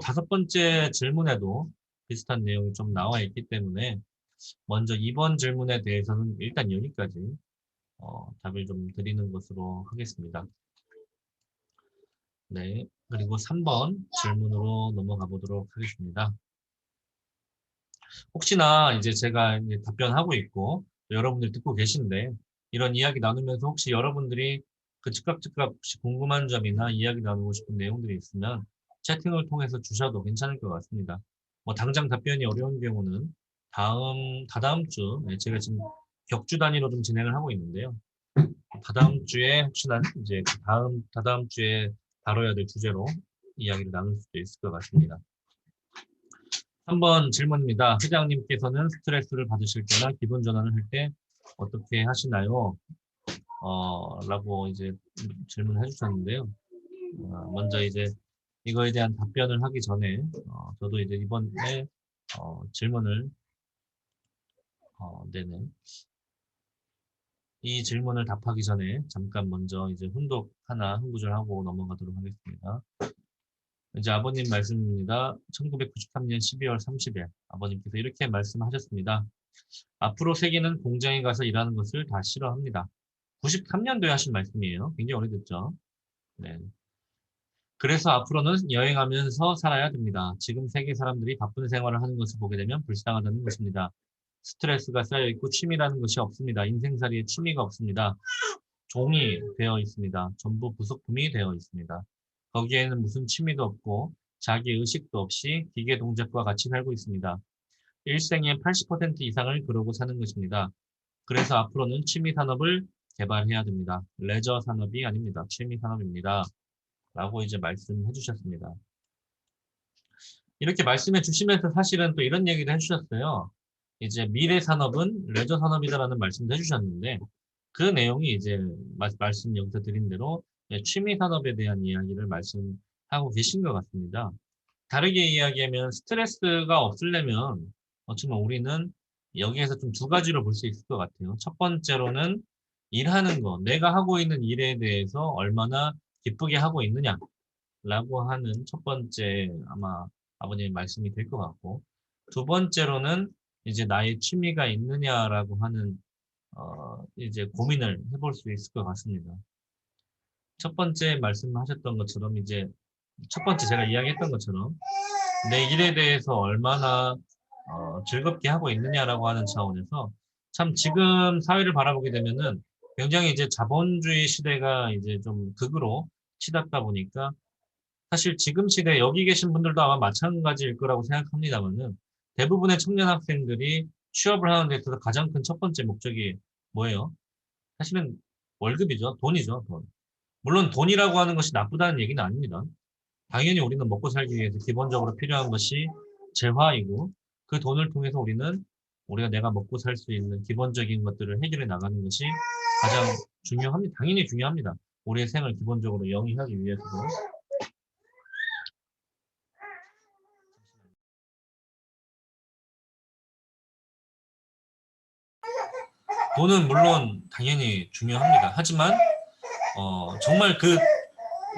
다섯 번째 질문에도 비슷한 내용이 좀 나와 있기 때문에 먼저 이번 질문에 대해서는 일단 여기까지 답을 좀 드리는 것으로 하겠습니다. 네, 그리고 3번 질문으로 넘어가 보도록 하겠습니다. 혹시나 이제 제가 이제 답변하고 있고 여러분들 듣고 계신데 이런 이야기 나누면서 혹시 여러분들이 그 즉각 혹시 궁금한 점이나 이야기 나누고 싶은 내용들이 있으면 채팅을 통해서 주셔도 괜찮을 것 같습니다. 뭐 당장 답변이 어려운 경우는 다다음 주 제가 지금 격주 단위로 좀 진행을 하고 있는데요. 다다음 주에 혹시나 이제 다다음 주에 다뤄야 될 주제로 이야기를 나눌 수도 있을 것 같습니다. 3번 질문입니다. 회장님께서는 스트레스를 받으실 때나 기분 전환을 할 때 어떻게 하시나요? 라고 이제 질문을 해주셨는데요. 먼저 이제 이거에 대한 답변을 하기 전에 저도 이제 이번에 질문을 네네. 이 질문을 답하기 전에 잠깐 먼저 이제 훈독 하나 흥구절하고 넘어가도록 하겠습니다. 이제 아버님 말씀입니다. 1993년 12월 30일 아버님께서 이렇게 말씀하셨습니다. 앞으로 세계는 공장에 가서 일하는 것을 다 싫어합니다. 93년도에 하신 말씀이에요. 굉장히 오래됐죠. 네. 그래서 앞으로는 여행하면서 살아야 됩니다. 지금 세계 사람들이 바쁜 생활을 하는 것을 보게 되면 불쌍하다는 것입니다. 스트레스가 쌓여 있고 취미라는 것이 없습니다. 인생살이에 취미가 없습니다. 종이 되어 있습니다. 전부 부속품이 되어 있습니다. 거기에는 무슨 취미도 없고 자기 의식도 없이 기계 동작과 같이 살고 있습니다. 일생의 80% 이상을 그러고 사는 것입니다. 그래서 앞으로는 취미 산업을 개발해야 됩니다. 레저 산업이 아닙니다. 취미 산업입니다. 라고 이제 말씀해 주셨습니다. 이렇게 말씀해 주시면서 사실은 또 이런 얘기도 해주셨어요. 이제 미래 산업은 레저 산업이다라는 말씀도 해주셨는데 그 내용이 이제 말씀 여기서 드린 대로 취미 산업에 대한 이야기를 말씀하고 계신 것 같습니다. 다르게 이야기하면 스트레스가 없으려면 어쩌면 우리는 여기에서 좀 두 가지로 볼 수 있을 것 같아요. 첫 번째로는 일하는 거, 내가 하고 있는 일에 대해서 얼마나 기쁘게 하고 있느냐라고 하는 첫 번째 아마 아버님의 말씀이 될 것 같고, 두 번째로는 이제 나의 취미가 있느냐라고 하는 이제 고민을 해볼 수 있을 것 같습니다. 첫 번째 말씀하셨던 것처럼 이제 첫 번째 제가 이야기했던 것처럼 내 일에 대해서 얼마나 즐겁게 하고 있느냐라고 하는 차원에서 참 지금 사회를 바라보게 되면은 굉장히 이제 자본주의 시대가 이제 좀 극으로 치닫다 보니까 사실 지금 시대 여기 계신 분들도 아마 마찬가지일 거라고 생각합니다만은 대부분의 청년 학생들이 취업을 하는 데 있어서 가장 큰 첫 번째 목적이 뭐예요? 사실은 월급이죠. 돈이죠. 돈. 물론 돈이라고 하는 것이 나쁘다는 얘기는 아닙니다. 당연히 우리는 먹고 살기 위해서 기본적으로 필요한 것이 재화이고 그 돈을 통해서 우리가 내가 먹고 살 수 있는 기본적인 것들을 해결해 나가는 것이 가장 중요합니다. 당연히 중요합니다. 우리의 생을 기본적으로 영위하기 위해서도. 돈은 물론 당연히 중요합니다. 하지만 정말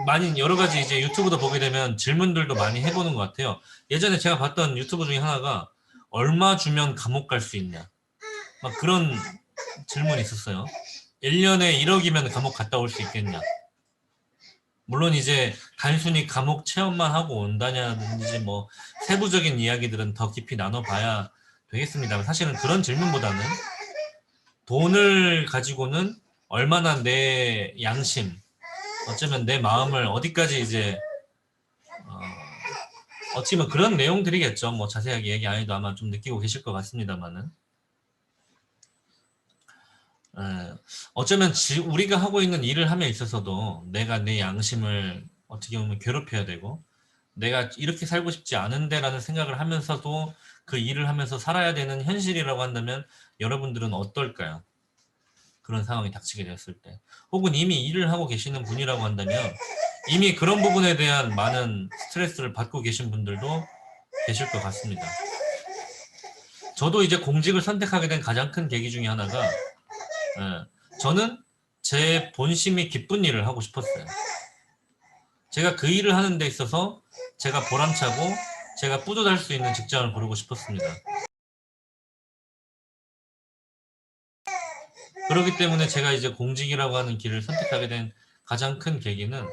많이 여러 가지 이제 유튜브도 보게 되면 질문들도 많이 해보는 것 같아요. 예전에 제가 봤던 유튜브 중에 하나가 얼마 주면 감옥 갈 수 있냐 막 그런 질문이 있었어요. 1년에 1억이면 감옥 갔다 올 수 있겠냐. 물론 이제 단순히 감옥 체험만 하고 온다냐든지 뭐 세부적인 이야기들은 더 깊이 나눠봐야 되겠습니다. 사실은 그런 질문보다는 돈을 가지고는 얼마나 내 양심, 어쩌면 내 마음을 어디까지 이제 어찌 보면 그런 내용들이겠죠. 뭐 자세하게 얘기 안 해도 아마 좀 느끼고 계실 것 같습니다만은. 어쩌면 우리가 하고 있는 일을 함에 있어서도 내가 내 양심을 어떻게 보면 괴롭혀야 되고 내가 이렇게 살고 싶지 않은데라는 생각을 하면서도 그 일을 하면서 살아야 되는 현실이라고 한다면 여러분들은 어떨까요? 그런 상황이 닥치게 되었을 때. 혹은 이미 일을 하고 계시는 분이라고 한다면 이미 그런 부분에 대한 많은 스트레스를 받고 계신 분들도 계실 것 같습니다. 저도 이제 공직을 선택하게 된 가장 큰 계기 중에 하나가 저는 제 본심이 기쁜 일을 하고 싶었어요. 제가 그 일을 하는 데 있어서 제가 보람차고 제가 뿌듯할 수 있는 직장을 고르고 싶었습니다. 그렇기 때문에 제가 이제 공직이라고 하는 길을 선택하게 된 가장 큰 계기는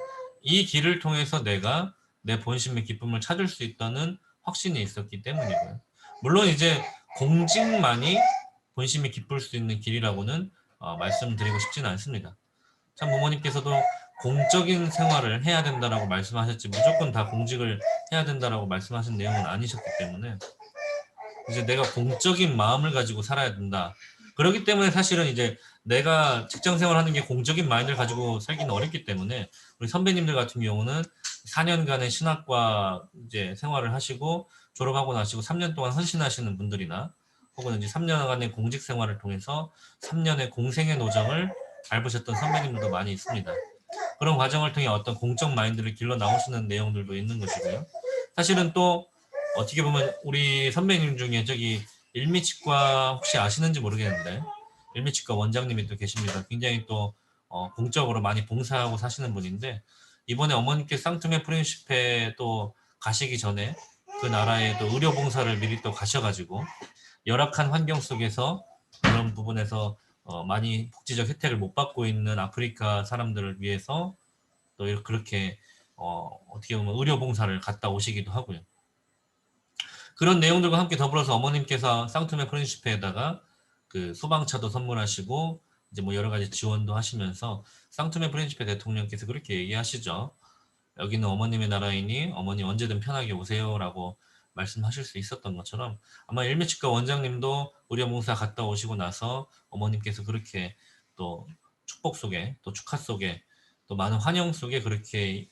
이 길을 통해서 내가 내 본심의 기쁨을 찾을 수 있다는 확신이 있었기 때문이고요. 물론 이제 공직만이 본심이 기쁠 수 있는 길이라고는 말씀드리고 싶지는 않습니다. 참 부모님께서도 공적인 생활을 해야 된다라고 말씀하셨지 무조건 다 공직을 해야 된다라고 말씀하신 내용은 아니셨기 때문에 이제 내가 공적인 마음을 가지고 살아야 된다. 그렇기 때문에 사실은 이제 내가 직장 생활하는 게 공적인 마인드를 가지고 살기는 어렵기 때문에 우리 선배님들 같은 경우는 4년간의 신학과 이제 생활을 하시고 졸업하고 나시고 3년 동안 헌신하시는 분들이나 혹은 이제 3년간의 공직 생활을 통해서 3년의 공생의 노정을 밟으셨던 선배님들도 많이 있습니다. 그런 과정을 통해 어떤 공적 마인드를 길러 나오시는 내용들도 있는 것이고요. 사실은 또 어떻게 보면 우리 선배님 중에 저기 일미치과 혹시 아시는지 모르겠는데 일미치과 원장님이 또 계십니다. 굉장히 또 공적으로 많이 봉사하고 사시는 분인데 이번에 어머니께 쌍tum의 프렌시페 또 가시기 전에 그 나라에 또 의료 봉사를 미리 또 가셔가지고 열악한 환경 속에서 그런 부분에서 많이 복지적 혜택을 못 받고 있는 아프리카 사람들을 위해서 또 그렇게 어떻게 보면 의료 봉사를 갔다 오시기도 하고요. 그런 내용들과 함께 더불어서 어머님께서 상투메 프린시페에다가 그 소방차도 선물하시고 이제 뭐 여러 가지 지원도 하시면서 상투메 프린시페 대통령께서 그렇게 얘기하시죠. 여기는 어머님의 나라이니 어머니 언제든 편하게 오세요라고 말씀하실 수 있었던 것처럼 아마 일미치과 원장님도 의료봉사 갔다 오시고 나서 어머님께서 그렇게 또 축복 속에 또 축하 속에 또 많은 환영 속에 그렇게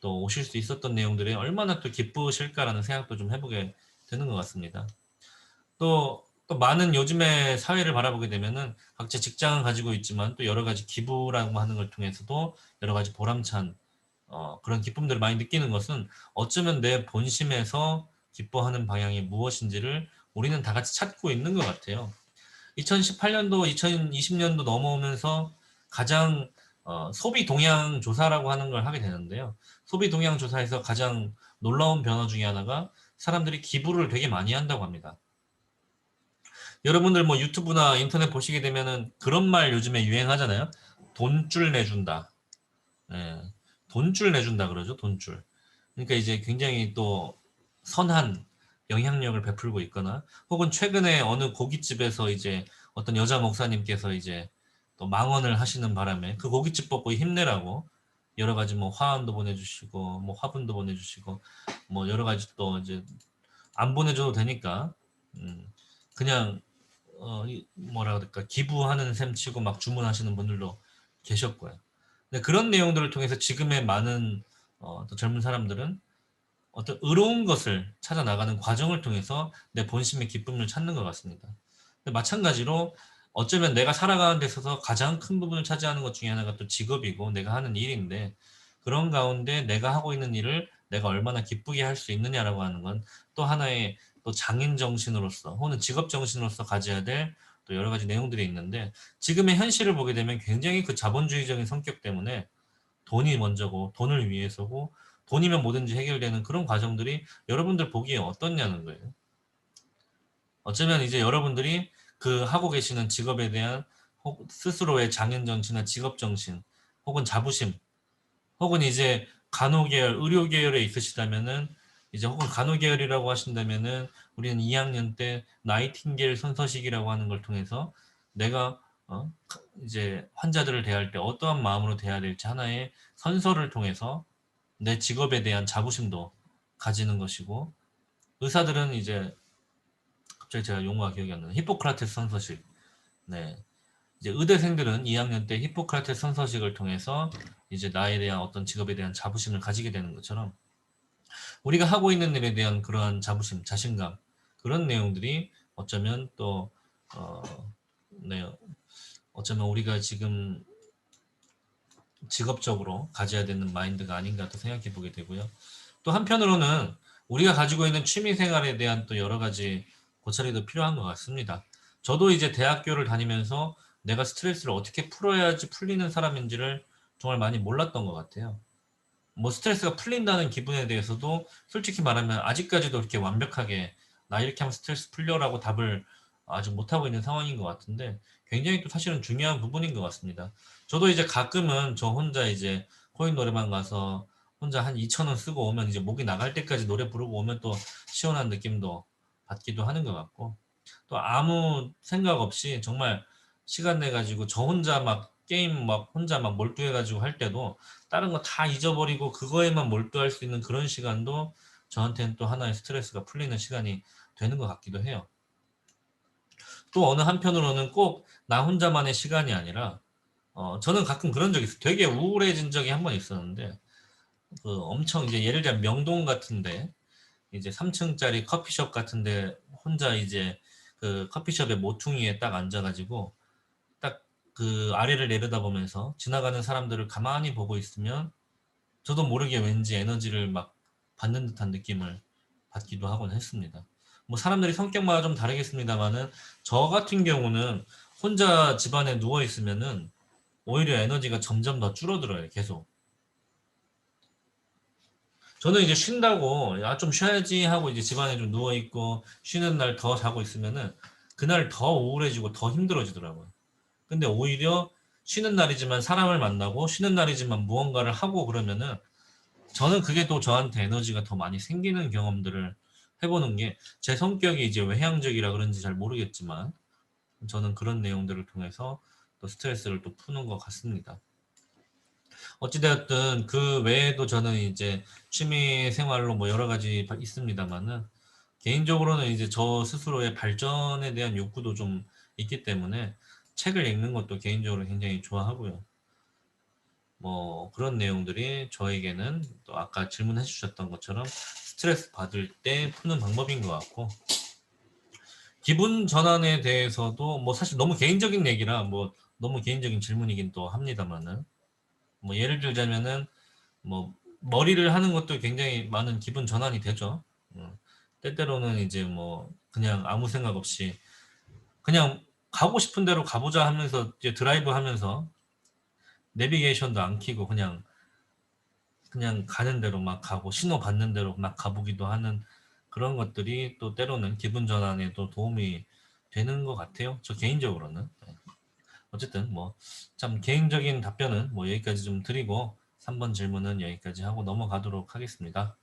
또 오실 수 있었던 내용들이 얼마나 또 기쁘실까라는 생각도 좀 해보게 되는 것 같습니다. 또 많은 요즘의 사회를 바라보게 되면은 각자 직장을 가지고 있지만 또 여러 가지 기부라고 하는 걸 통해서도 여러 가지 보람찬 그런 기쁨들을 많이 느끼는 것은 어쩌면 내 본심에서 기뻐하는 방향이 무엇인지를 우리는 다 같이 찾고 있는 것 같아요. 2018년도, 2020년도 넘어오면서 가장 소비 동향 조사라고 하는 걸 하게 되는데요. 소비 동향 조사에서 가장 놀라운 변화 중에 하나가 사람들이 기부를 되게 많이 한다고 합니다. 여러분들 뭐 유튜브나 인터넷 보시게 되면은 그런 말 요즘에 유행하잖아요. 돈줄 내준다. 예, 돈줄 내준다 그러죠. 돈줄. 그러니까 이제 굉장히 또 선한 영향력을 베풀고 있거나 혹은 최근에 어느 고깃집에서 이제 어떤 여자 목사님께서 이제 또 망언을 하시는 바람에 그 고깃집 보고 힘내라고 여러 가지 뭐 화환도 보내주시고 뭐 화분도 보내주시고 뭐 여러 가지 또 이제 안 보내줘도 되니까 그냥 뭐라 그럴까 기부하는 셈 치고 막 주문하시는 분들도 계셨고요. 근데 그런 내용들을 통해서 지금의 많은 또 젊은 사람들은 어떤 의로운 것을 찾아 나가는 과정을 통해서 내 본심의 기쁨을 찾는 것 같습니다. 근데 마찬가지로 어쩌면 내가 살아가는 데 있어서 가장 큰 부분을 차지하는 것 중에 하나가 또 직업이고 내가 하는 일인데 그런 가운데 내가 하고 있는 일을 내가 얼마나 기쁘게 할 수 있느냐라고 하는 건 또 하나의 또 장인 정신으로서 혹은 직업 정신으로서 가져야 될 또 여러 가지 내용들이 있는데 지금의 현실을 보게 되면 굉장히 그 자본주의적인 성격 때문에 돈이 먼저고 돈을 위해서고 돈이면 뭐든지 해결되는 그런 과정들이 여러분들 보기에 어떻냐는 거예요. 어쩌면 이제 여러분들이 그 하고 계시는 직업에 대한 스스로의 장인정신이나 직업정신 혹은 자부심 혹은 이제 간호계열, 의료계열에 있으시다면은 이제 혹은 간호계열이라고 하신다면은 우리는 2학년 때 나이팅게일 선서식이라고 하는 걸 통해서 내가 이제 환자들을 대할 때 어떠한 마음으로 대해야 될지 하나의 선서를 통해서 내 직업에 대한 자부심도 가지는 것이고 의사들은 이제 갑자기 제가 용어가 기억이 안 나요. 히포크라테스 선서식. 네. 이제 의대생들은 2학년 때 히포크라테스 선서식을 통해서 이제 나에 대한 어떤 직업에 대한 자부심을 가지게 되는 것처럼 우리가 하고 있는 일에 대한 그러한 자부심, 자신감 그런 내용들이 어쩌면 또 어, 네, 어쩌면 우리가 지금 직업적으로 가져야 되는 마인드가 아닌가 또 생각해 보게 되고요. 또 한편으로는 우리가 가지고 있는 취미 생활에 대한 또 여러 가지 고찰이도 필요한 것 같습니다. 저도 이제 대학교를 다니면서 내가 스트레스를 어떻게 풀어야지 풀리는 사람인지를 정말 많이 몰랐던 것 같아요. 뭐 스트레스가 풀린다는 기분에 대해서도 솔직히 말하면 아직까지도 그렇게 완벽하게 나 이렇게 하면 스트레스 풀려라고 답을 아직 못하고 있는 상황인 것 같은데 굉장히 또 사실은 중요한 부분인 것 같습니다. 저도 이제 가끔은 저 혼자 이제 코인 노래방 가서 혼자 한 2,000원 쓰고 오면 이제 목이 나갈 때까지 노래 부르고 오면 또 시원한 느낌도 받기도 하는 것 같고 또 아무 생각 없이 정말 시간 내 가지고 저 혼자 막 게임 막 혼자 막 몰두해 가지고 할 때도 다른 거 다 잊어버리고 그거에만 몰두할 수 있는 그런 시간도 저한테는 또 하나의 스트레스가 풀리는 시간이 되는 것 같기도 해요. 또 어느 한편으로는 꼭 나 혼자만의 시간이 아니라 저는 가끔 그런 적이 있어요. 되게 우울해진 적이 한 번 있었는데 그 엄청 이제 예를 들면 명동 같은데 이제 3층짜리 커피숍 같은데 혼자 이제 그 커피숍의 모퉁이에 딱 앉아가지고 딱 그 아래를 내려다보면서 지나가는 사람들을 가만히 보고 있으면 저도 모르게 왠지 에너지를 막 받는 듯한 느낌을 받기도 하곤 했습니다. 뭐 사람들이 성격마다 좀 다르겠습니다만은 저 같은 경우는 혼자 집안에 누워 있으면은 오히려 에너지가 점점 더 줄어들어요. 계속. 저는 이제 쉰다고 좀 쉬어야지 하고 이제 집안에 좀 누워 있고 쉬는 날 더 자고 있으면은 그날 더 우울해지고 더 힘들어지더라고요. 근데 오히려 쉬는 날이지만 사람을 만나고 쉬는 날이지만 무언가를 하고 그러면은 저는 그게 또 저한테 에너지가 더 많이 생기는 경험들을 해보는 게 제 성격이 이제 외향적이라 그런지 잘 모르겠지만 저는 그런 내용들을 통해서 또 스트레스를 또 푸는 것 같습니다. 어찌되었든 그 외에도 저는 이제 취미 생활로 뭐 여러 가지 있습니다만은 개인적으로는 이제 저 스스로의 발전에 대한 욕구도 좀 있기 때문에 책을 읽는 것도 개인적으로 굉장히 좋아하고요. 뭐 그런 내용들이 저에게는 또 아까 질문해 주셨던 것처럼 스트레스 받을 때 푸는 방법인 것 같고 기분 전환에 대해서도 뭐 사실 너무 개인적인 얘기라 뭐 너무 개인적인 질문이긴 또 합니다만은 뭐 예를 들자면은 뭐 머리를 하는 것도 굉장히 많은 기분 전환이 되죠. 때때로는 이제 뭐 그냥 아무 생각 없이 그냥 가고 싶은 대로 가보자 하면서 이제 드라이브 하면서 내비게이션도 안 켜고 그냥 가는 대로 막 가고 신호 받는 대로 막 가보기도 하는 그런 것들이 또 때로는 기분 전환에도 도움이 되는 것 같아요. 저 개인적으로는. 네. 어쨌든 뭐 참 개인적인 답변은 뭐 여기까지 좀 드리고 3번 질문은 여기까지 하고 넘어가도록 하겠습니다.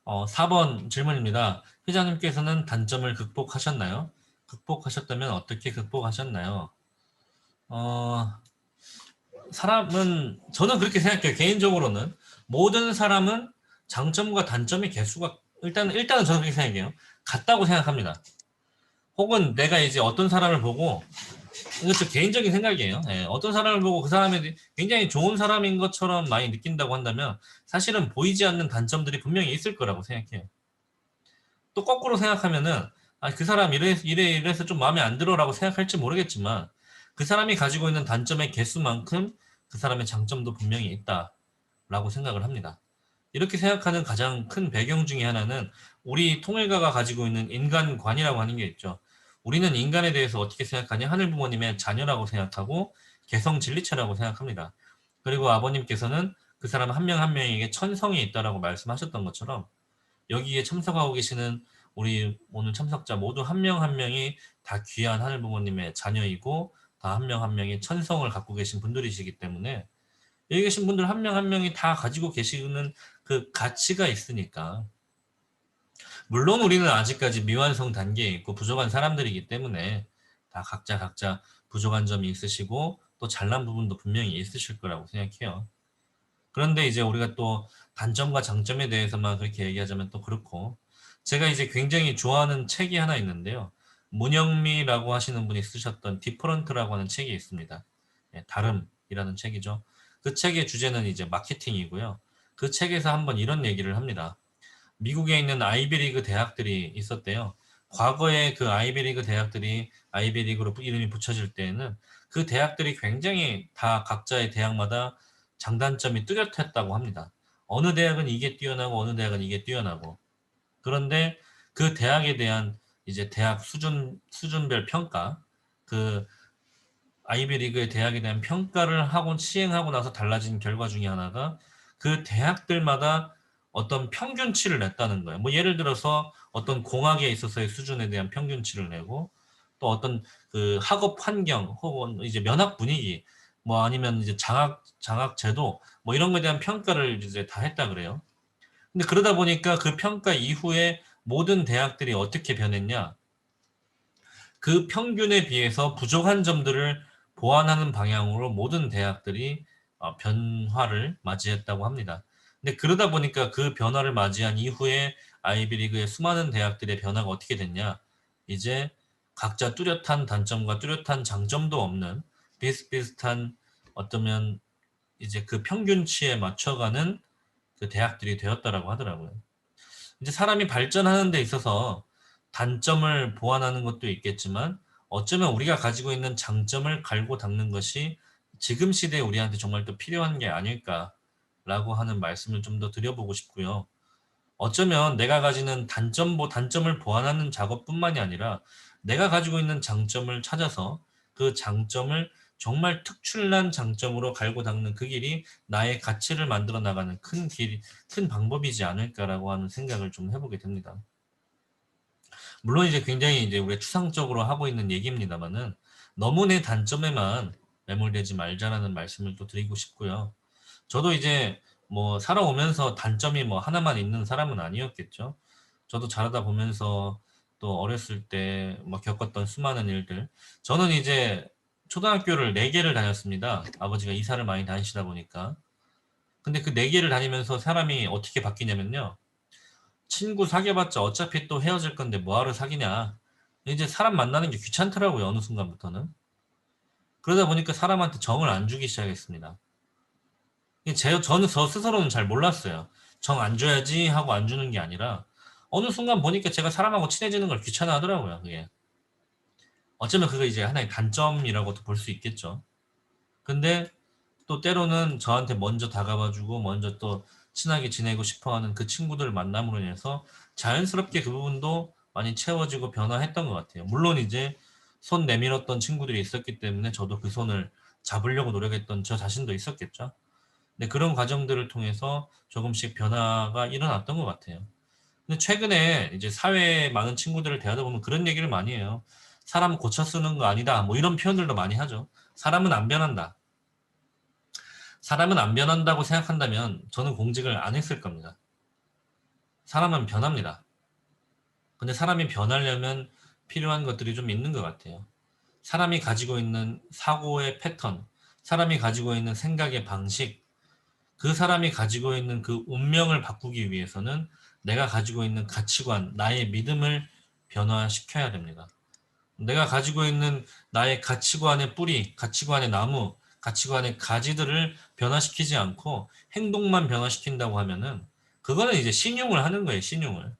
4번 질문입니다. 회장님께서는 단점을 극복하셨나요? 극복하셨다면 어떻게 극복하셨나요? 어, 사람은 저는 그렇게 생각해요. 개인적으로는 모든 사람은 장점과 단점의 개수가 일단은 저는 그렇게 생각해요. 같다고 생각합니다. 혹은 내가 이제 어떤 사람을 보고 이것도 개인적인 생각이에요. 예, 어떤 사람을 보고 그 사람이 굉장히 좋은 사람인 것처럼 많이 느낀다고 한다면 사실은 보이지 않는 단점들이 분명히 있을 거라고 생각해요. 또 거꾸로 생각하면은 그 사람 이래서 좀 마음에 안 들어라고 생각할지 모르겠지만 그 사람이 가지고 있는 단점의 개수만큼 그 사람의 장점도 분명히 있다라고 생각을 합니다. 이렇게 생각하는 가장 큰 배경 중에 하나는 우리 통일가가 가지고 있는 인간관이라고 하는 게 있죠. 우리는 인간에 대해서 어떻게 생각하냐? 하늘 부모님의 자녀라고 생각하고 개성 진리체라고 생각합니다. 그리고 아버님께서는 그 사람 한 명 한 명에게 천성이 있다라고 말씀하셨던 것처럼 여기에 참석하고 계시는 우리 오늘 참석자 모두 한 명 한 명이 다 귀한 하늘 부모님의 자녀이고 다 한 명 한 명이 천성을 갖고 계신 분들이시기 때문에 여기 계신 분들 한 명 한 명이 다 가지고 계시는 그 가치가 있으니까 물론 우리는 아직까지 미완성 단계에 있고 부족한 사람들이기 때문에 다 각자 부족한 점이 있으시고 또 잘난 부분도 분명히 있으실 거라고 생각해요. 그런데 이제 우리가 또 단점과 장점에 대해서만 그렇게 얘기하자면 또 그렇고 제가 이제 굉장히 좋아하는 책이 하나 있는데요. 문영미라고 하시는 분이 쓰셨던 디퍼런트라고 하는 책이 있습니다. 예, 다름이라는 책이죠. 그 책의 주제는 이제 마케팅이고요. 그 책에서 한번 이런 얘기를 합니다. 미국에 있는 아이비리그 대학들이 있었대요. 과거에 그 아이비리그 대학들이 아이비리그로 이름이 붙여질 때에는 그 대학들이 굉장히 다 각자의 대학마다 장단점이 뚜렷했다고 합니다. 어느 대학은 이게 뛰어나고 어느 대학은 이게 뛰어나고. 그런데 그 대학에 대한 이제 대학 수준별 평가, 그 아이비리그의 대학에 대한 평가를 하고 시행하고 나서 달라진 결과 중에 하나가 그 대학들마다 어떤 평균치를 냈다는 거예요. 뭐 예를 들어서 어떤 공학에 있어서의 수준에 대한 평균치를 내고 또 어떤 그 학업 환경 혹은 이제 면학 분위기 뭐 아니면 이제 장학 제도 뭐 이런 거에 대한 평가를 이제 다 했다 그래요. 근데 그러다 보니까 그 평가 이후에 모든 대학들이 어떻게 변했냐? 그 평균에 비해서 부족한 점들을 보완하는 방향으로 모든 대학들이 변화를 맞이했다고 합니다. 근데 그러다 보니까 그 변화를 맞이한 이후에 아이비리그의 수많은 대학들의 변화가 어떻게 됐냐? 이제 각자 뚜렷한 단점과 뚜렷한 장점도 없는 비슷비슷한 어쩌면 이제 그 평균치에 맞춰가는 그 대학들이 되었다라고 하더라고요. 이제 사람이 발전하는 데 있어서 단점을 보완하는 것도 있겠지만 어쩌면 우리가 가지고 있는 장점을 갈고 닦는 것이 지금 시대에 우리한테 정말 또 필요한 게 아닐까라고 하는 말씀을 좀 더 드려보고 싶고요. 어쩌면 내가 가지는 단점을 보완하는 작업뿐만이 아니라 내가 가지고 있는 장점을 찾아서 그 장점을 정말 특출난 장점으로 갈고 닦는 그 길이 나의 가치를 만들어 나가는 큰 방법이지 않을까라고 하는 생각을 좀 해보게 됩니다. 물론 이제 굉장히 이제 우리가 추상적으로 하고 있는 얘기입니다만은 너무 내 단점에만 매몰되지 말자라는 말씀을 또 드리고 싶고요. 저도 이제 뭐 살아오면서 단점이 뭐 하나만 있는 사람은 아니었겠죠. 저도 자라다 보면서 또 어렸을 때 뭐 겪었던 수많은 일들. 저는 이제 초등학교를 4개를 다녔습니다. 아버지가 이사를 많이 다니시다 보니까. 근데 그 4개를 다니면서 사람이 어떻게 바뀌냐면요. 친구 사귀어봤자 어차피 또 헤어질 건데 뭐하러 사귀냐. 이제 사람 만나는 게 귀찮더라고요. 어느 순간부터는. 그러다 보니까 사람한테 정을 안 주기 시작했습니다. 저는 저 스스로는 잘 몰랐어요. 정 안 줘야지 하고 안 주는 게 아니라 어느 순간 보니까 제가 사람하고 친해지는 걸 귀찮아 하더라고요. 그게. 어쩌면 그거 이제 하나의 단점이라고도 볼 수 있겠죠. 근데 또 때로는 저한테 먼저 다가와주고 먼저 또 친하게 지내고 싶어하는 그 친구들을 만남으로 인해서 자연스럽게 그 부분도 많이 채워지고 변화했던 것 같아요. 물론 이제 손 내밀었던 친구들이 있었기 때문에 저도 그 손을 잡으려고 노력했던 저 자신도 있었겠죠. 근데 그런 과정들을 통해서 조금씩 변화가 일어났던 것 같아요. 근데 최근에 이제 사회에 많은 친구들을 대하다 보면 그런 얘기를 많이 해요. 사람 고쳐 쓰는 거 아니다. 뭐 이런 표현들도 많이 하죠. 사람은 안 변한다. 사람은 안 변한다고 생각한다면 저는 공직을 안 했을 겁니다. 사람은 변합니다. 근데 사람이 변하려면 필요한 것들이 좀 있는 것 같아요. 사람이 가지고 있는 사고의 패턴, 사람이 가지고 있는 생각의 방식, 그 사람이 가지고 있는 그 운명을 바꾸기 위해서는 내가 가지고 있는 가치관, 나의 믿음을 변화시켜야 됩니다. 내가 가지고 있는 나의 가치관의 뿌리, 가치관의 나무, 가치관의 가지들을 변화시키지 않고 행동만 변화시킨다고 하면은 그거는 이제 신용을 하는 거예요, 신용을.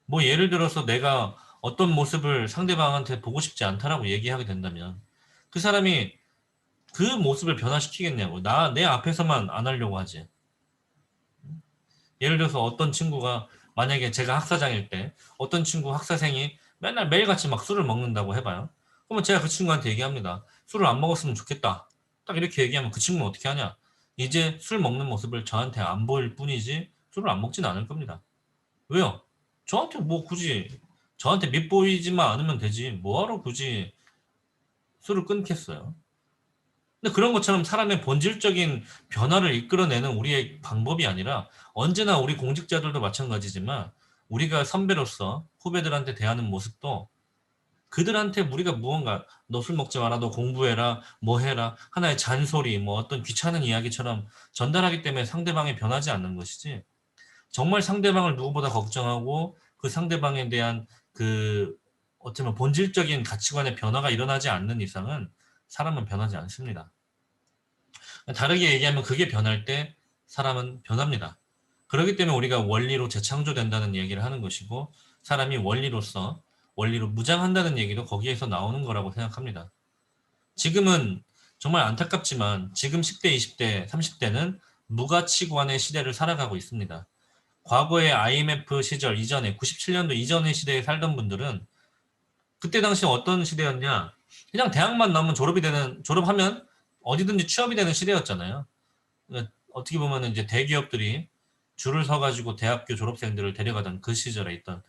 뭐 예를 들어서 내가 어떤 모습을 상대방한테 보고 싶지 않다라고 얘기하게 된다면 그 사람이 그 모습을 변화시키겠냐고. 내 앞에서만 안 하려고 하지. 예를 들어서 어떤 친구가 만약에 제가 학사장일 때 어떤 친구 학사생이 맨날 매일같이 막 술을 먹는다고 해봐요. 그러면 제가 그 친구한테 얘기합니다. 술을 안 먹었으면 좋겠다. 딱 이렇게 얘기하면 그 친구는 어떻게 하냐? 이제 술 먹는 모습을 저한테 안 보일 뿐이지 술을 안 먹진 않을 겁니다. 왜요? 저한테 뭐 굳이 저한테 밉보이지만 않으면 되지. 뭐하러 굳이 술을 끊겠어요? 근데 그런 것처럼 사람의 본질적인 변화를 이끌어내는 우리의 방법이 아니라 언제나 우리 공직자들도 마찬가지지만 우리가 선배로서 후배들한테 대하는 모습도 그들한테 우리가 무언가 너 술 먹지 마라, 너 공부해라, 뭐 해라 하나의 잔소리, 뭐 어떤 귀찮은 이야기처럼 전달하기 때문에 상대방이 변하지 않는 것이지 정말 상대방을 누구보다 걱정하고 그 상대방에 대한 그 어쩌면 본질적인 가치관의 변화가 일어나지 않는 이상은 사람은 변하지 않습니다. 다르게 얘기하면 그게 변할 때 사람은 변합니다. 그렇기 때문에 우리가 원리로 재창조된다는 얘기를 하는 것이고 사람이 원리로 무장한다는 얘기도 거기에서 나오는 거라고 생각합니다. 지금은 정말 안타깝지만 지금 10대, 20대, 30대는 무가치관의 시대를 살아가고 있습니다. 과거의 IMF 시절 이전에 97년도 이전의 시대에 살던 분들은 그때 당시 어떤 시대였냐? 그냥 대학만 나오면 졸업하면 어디든지 취업이 되는 시대였잖아요. 그러니까 어떻게 보면 이제 대기업들이 줄을 서가지고 대학교 졸업생들을 데려가던 그 시절에 있던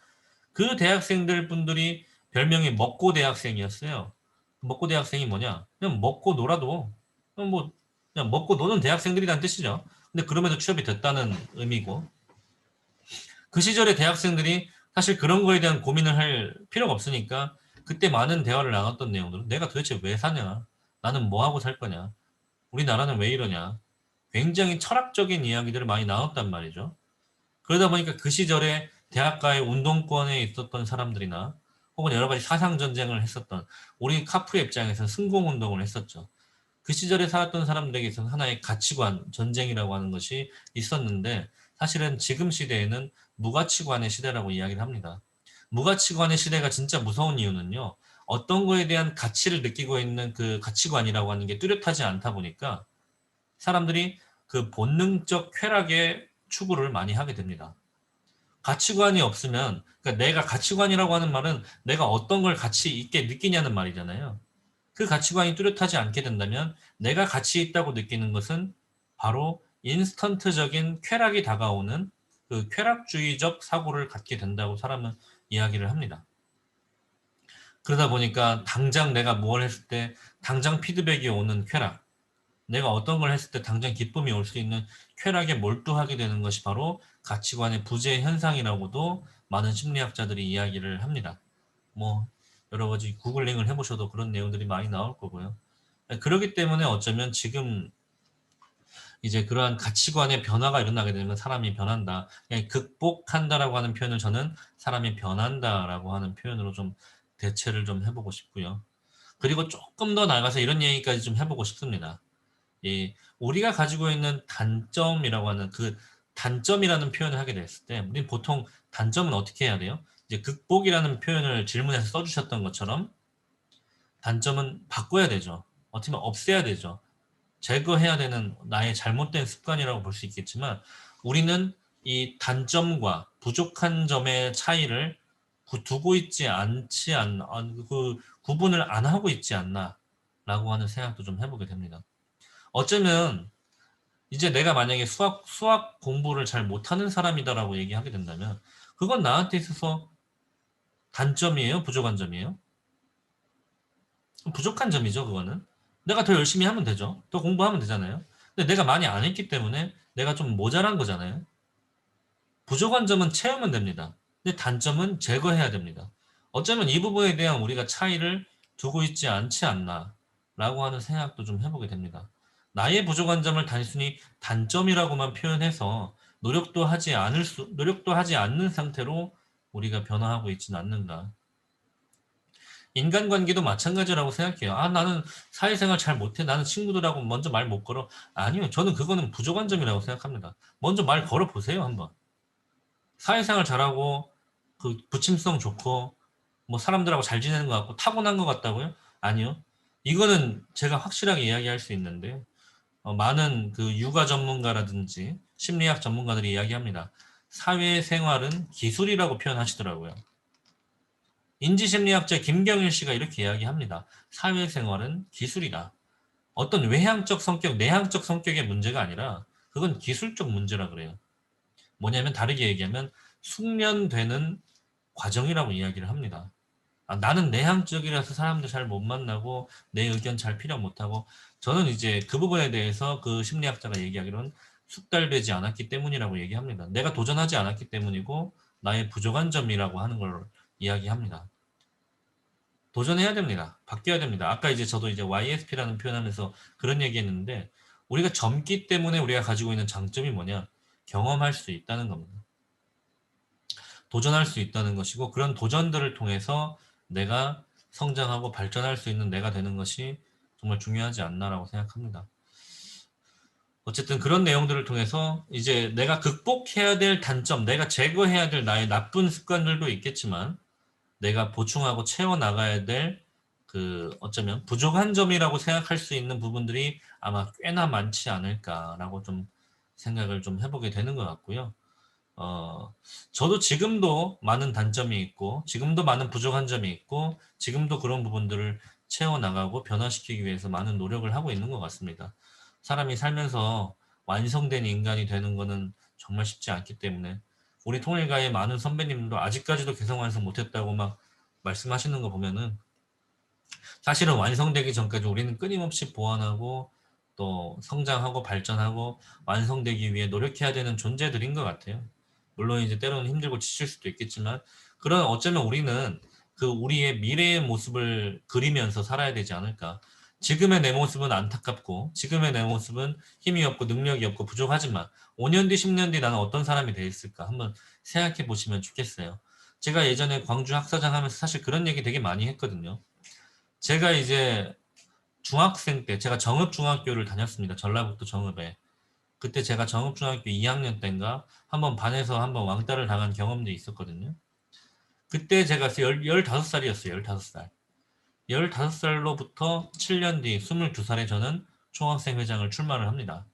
그 대학생들 분들이 별명이 먹고 대학생이었어요. 먹고 대학생이 뭐냐? 그냥 먹고 놀아도 그냥 뭐 그냥 먹고 노는 대학생들이란 뜻이죠. 근데 그럼에도 취업이 됐다는 의미고 그 시절의 대학생들이 사실 그런 거에 대한 고민을 할 필요가 없으니까 그때 많은 대화를 나눴던 내용들은 내가 도대체 왜 사냐? 나는 뭐 하고 살 거냐? 우리나라는 왜 이러냐? 굉장히 철학적인 이야기들을 많이 나눴단 말이죠. 그러다 보니까 그 시절에 대학가의 운동권에 있었던 사람들이나 혹은 여러 가지 사상 전쟁을 했었던 우리 카프의 입장에서는 승공 운동을 했었죠. 그 시절에 살았던 사람들에게 있어서 하나의 가치관 전쟁이라고 하는 것이 있었는데 사실은 지금 시대에는 무가치관의 시대라고 이야기를 합니다. 무가치관의 시대가 진짜 무서운 이유는요. 어떤 거에 대한 가치를 느끼고 있는 그 가치관이라고 하는 게 뚜렷하지 않다 보니까 사람들이 그 본능적 쾌락의 추구를 많이 하게 됩니다. 가치관이 없으면 그러니까 내가 가치관이라고 하는 말은 내가 어떤 걸 가치 있게 느끼냐는 말이잖아요. 그 가치관이 뚜렷하지 않게 된다면 내가 가치 있다고 느끼는 것은 바로 인스턴트적인 쾌락이 다가오는 그 쾌락주의적 사고를 갖게 된다고 사람은 이야기를 합니다. 그러다 보니까 당장 내가 뭘 했을 때 당장 피드백이 오는 쾌락, 내가 어떤 걸 했을 때 당장 기쁨이 올 수 있는 쾌락에 몰두하게 되는 것이 바로 가치관의 부재 현상이라고도 많은 심리학자들이 이야기를 합니다. 뭐 여러 가지 구글링을 해보셔도 그런 내용들이 많이 나올 거고요. 그렇기 때문에 어쩌면 지금 이제 그러한 가치관의 변화가 일어나게 되면 사람이 변한다. 그냥 극복한다라고 하는 표현을 저는 사람이 변한다라고 하는 표현으로 좀 대체를 좀 해보고 싶고요. 그리고 조금 더 나가서 이런 얘기까지 좀 해보고 싶습니다. 이 우리가 가지고 있는 단점이라고 하는 그 단점이라는 표현을 하게 됐을 때 우리 보통 단점은 어떻게 해야 돼요? 이제 극복이라는 표현을 질문에서 써주셨던 것처럼 단점은 바꿔야 되죠. 어떻게 보면 없애야 되죠. 제거해야 되는 나의 잘못된 습관이라고 볼 수 있겠지만 우리는 이 단점과 부족한 점의 차이를 두고 있지 않지 않나, 그 구분을 안 하고 있지 않나라고 하는 생각도 좀 해보게 됩니다. 어쩌면 이제 내가 만약에 수학 공부를 잘 못하는 사람이다라고 얘기하게 된다면 그건 나한테 있어서 단점이에요? 부족한 점이에요? 부족한 점이죠, 그거는. 내가 더 열심히 하면 되죠. 더 공부하면 되잖아요. 근데 내가 많이 안 했기 때문에 내가 좀 모자란 거잖아요. 부족한 점은 채우면 됩니다. 근데 단점은 제거해야 됩니다. 어쩌면 이 부분에 대한 우리가 차이를 두고 있지 않지 않나 라고 하는 생각도 좀 해보게 됩니다. 나의 부족한 점을 단순히 단점이라고만 표현해서 노력도 하지 않는 상태로 우리가 변화하고 있지는 않는가. 인간관계도 마찬가지라고 생각해요. 아, 나는 사회생활 잘 못해. 나는 친구들하고 먼저 말 못 걸어. 아니요. 저는 그거는 부족한 점이라고 생각합니다. 먼저 말 걸어 보세요, 한번. 사회생활 잘하고 그 부침성 좋고 뭐 사람들하고 잘 지내는 것 같고 타고난 것 같다고요? 아니요. 이거는 제가 확실하게 이야기할 수 있는데 많은 그 육아 전문가라든지 심리학 전문가들이 이야기합니다. 사회생활은 기술이라고 표현하시더라고요. 인지심리학자 김경일 씨가 이렇게 이야기합니다. 사회생활은 기술이다. 어떤 외향적 성격, 내향적 성격의 문제가 아니라 그건 기술적 문제라 그래요. 뭐냐면 다르게 얘기하면 숙련되는 과정이라고 이야기를 합니다. 아, 나는 내향적이라서 사람들 잘 못 만나고 내 의견 잘 필요 못하고 저는 이제 그 부분에 대해서 그 심리학자가 얘기하기로는 숙달되지 않았기 때문이라고 얘기합니다. 내가 도전하지 않았기 때문이고 나의 부족한 점이라고 하는 걸 이야기합니다. 도전해야 됩니다. 바뀌어야 됩니다. 아까 이제 저도 이제 YSP라는 표현하면서 그런 얘기 했는데 우리가 젊기 때문에 우리가 가지고 있는 장점이 뭐냐? 경험할 수 있다는 겁니다. 도전할 수 있다는 것이고 그런 도전들을 통해서 내가 성장하고 발전할 수 있는 내가 되는 것이 정말 중요하지 않나라고 생각합니다. 어쨌든 그런 내용들을 통해서 이제 내가 극복해야 될 단점, 내가 제거해야 될 나의 나쁜 습관들도 있겠지만 내가 보충하고 채워나가야 될 그 어쩌면 부족한 점이라고 생각할 수 있는 부분들이 아마 꽤나 많지 않을까라고 좀 생각을 좀 해보게 되는 것 같고요. 저도 지금도 많은 단점이 있고, 지금도 많은 부족한 점이 있고, 지금도 그런 부분들을 채워나가고 변화시키기 위해서 많은 노력을 하고 있는 것 같습니다. 사람이 살면서 완성된 인간이 되는 것은 정말 쉽지 않기 때문에, 우리 통일가의 많은 선배님도 아직까지도 개성 완성 못했다고 막 말씀하시는 거 보면은, 사실은 완성되기 전까지 우리는 끊임없이 보완하고, 또 성장하고 발전하고 완성되기 위해 노력해야 되는 존재들인 것 같아요. 물론 이제 때로는 힘들고 지칠 수도 있겠지만 그런 어쩌면 우리는 그 우리의 미래의 모습을 그리면서 살아야 되지 않을까. 지금의 내 모습은 안타깝고 지금의 내 모습은 힘이 없고 능력이 없고 부족하지만 5년 뒤 10년 뒤 나는 어떤 사람이 돼 있을까 한번 생각해 보시면 좋겠어요. 제가 예전에 광주 학사장 하면서 사실 그런 얘기 되게 많이 했거든요. 제가 이제 중학생 때 제가 정읍중학교를 다녔습니다. 전라북도 정읍에. 그때 제가 정읍중학교 2학년 때인가 한번 반에서 한번 왕따를 당한 경험도 있었거든요. 그때 제가 15살이었어요. 15살. 15살로부터 7년 뒤 22살에 저는 총학생 회장을 출마를 합니다.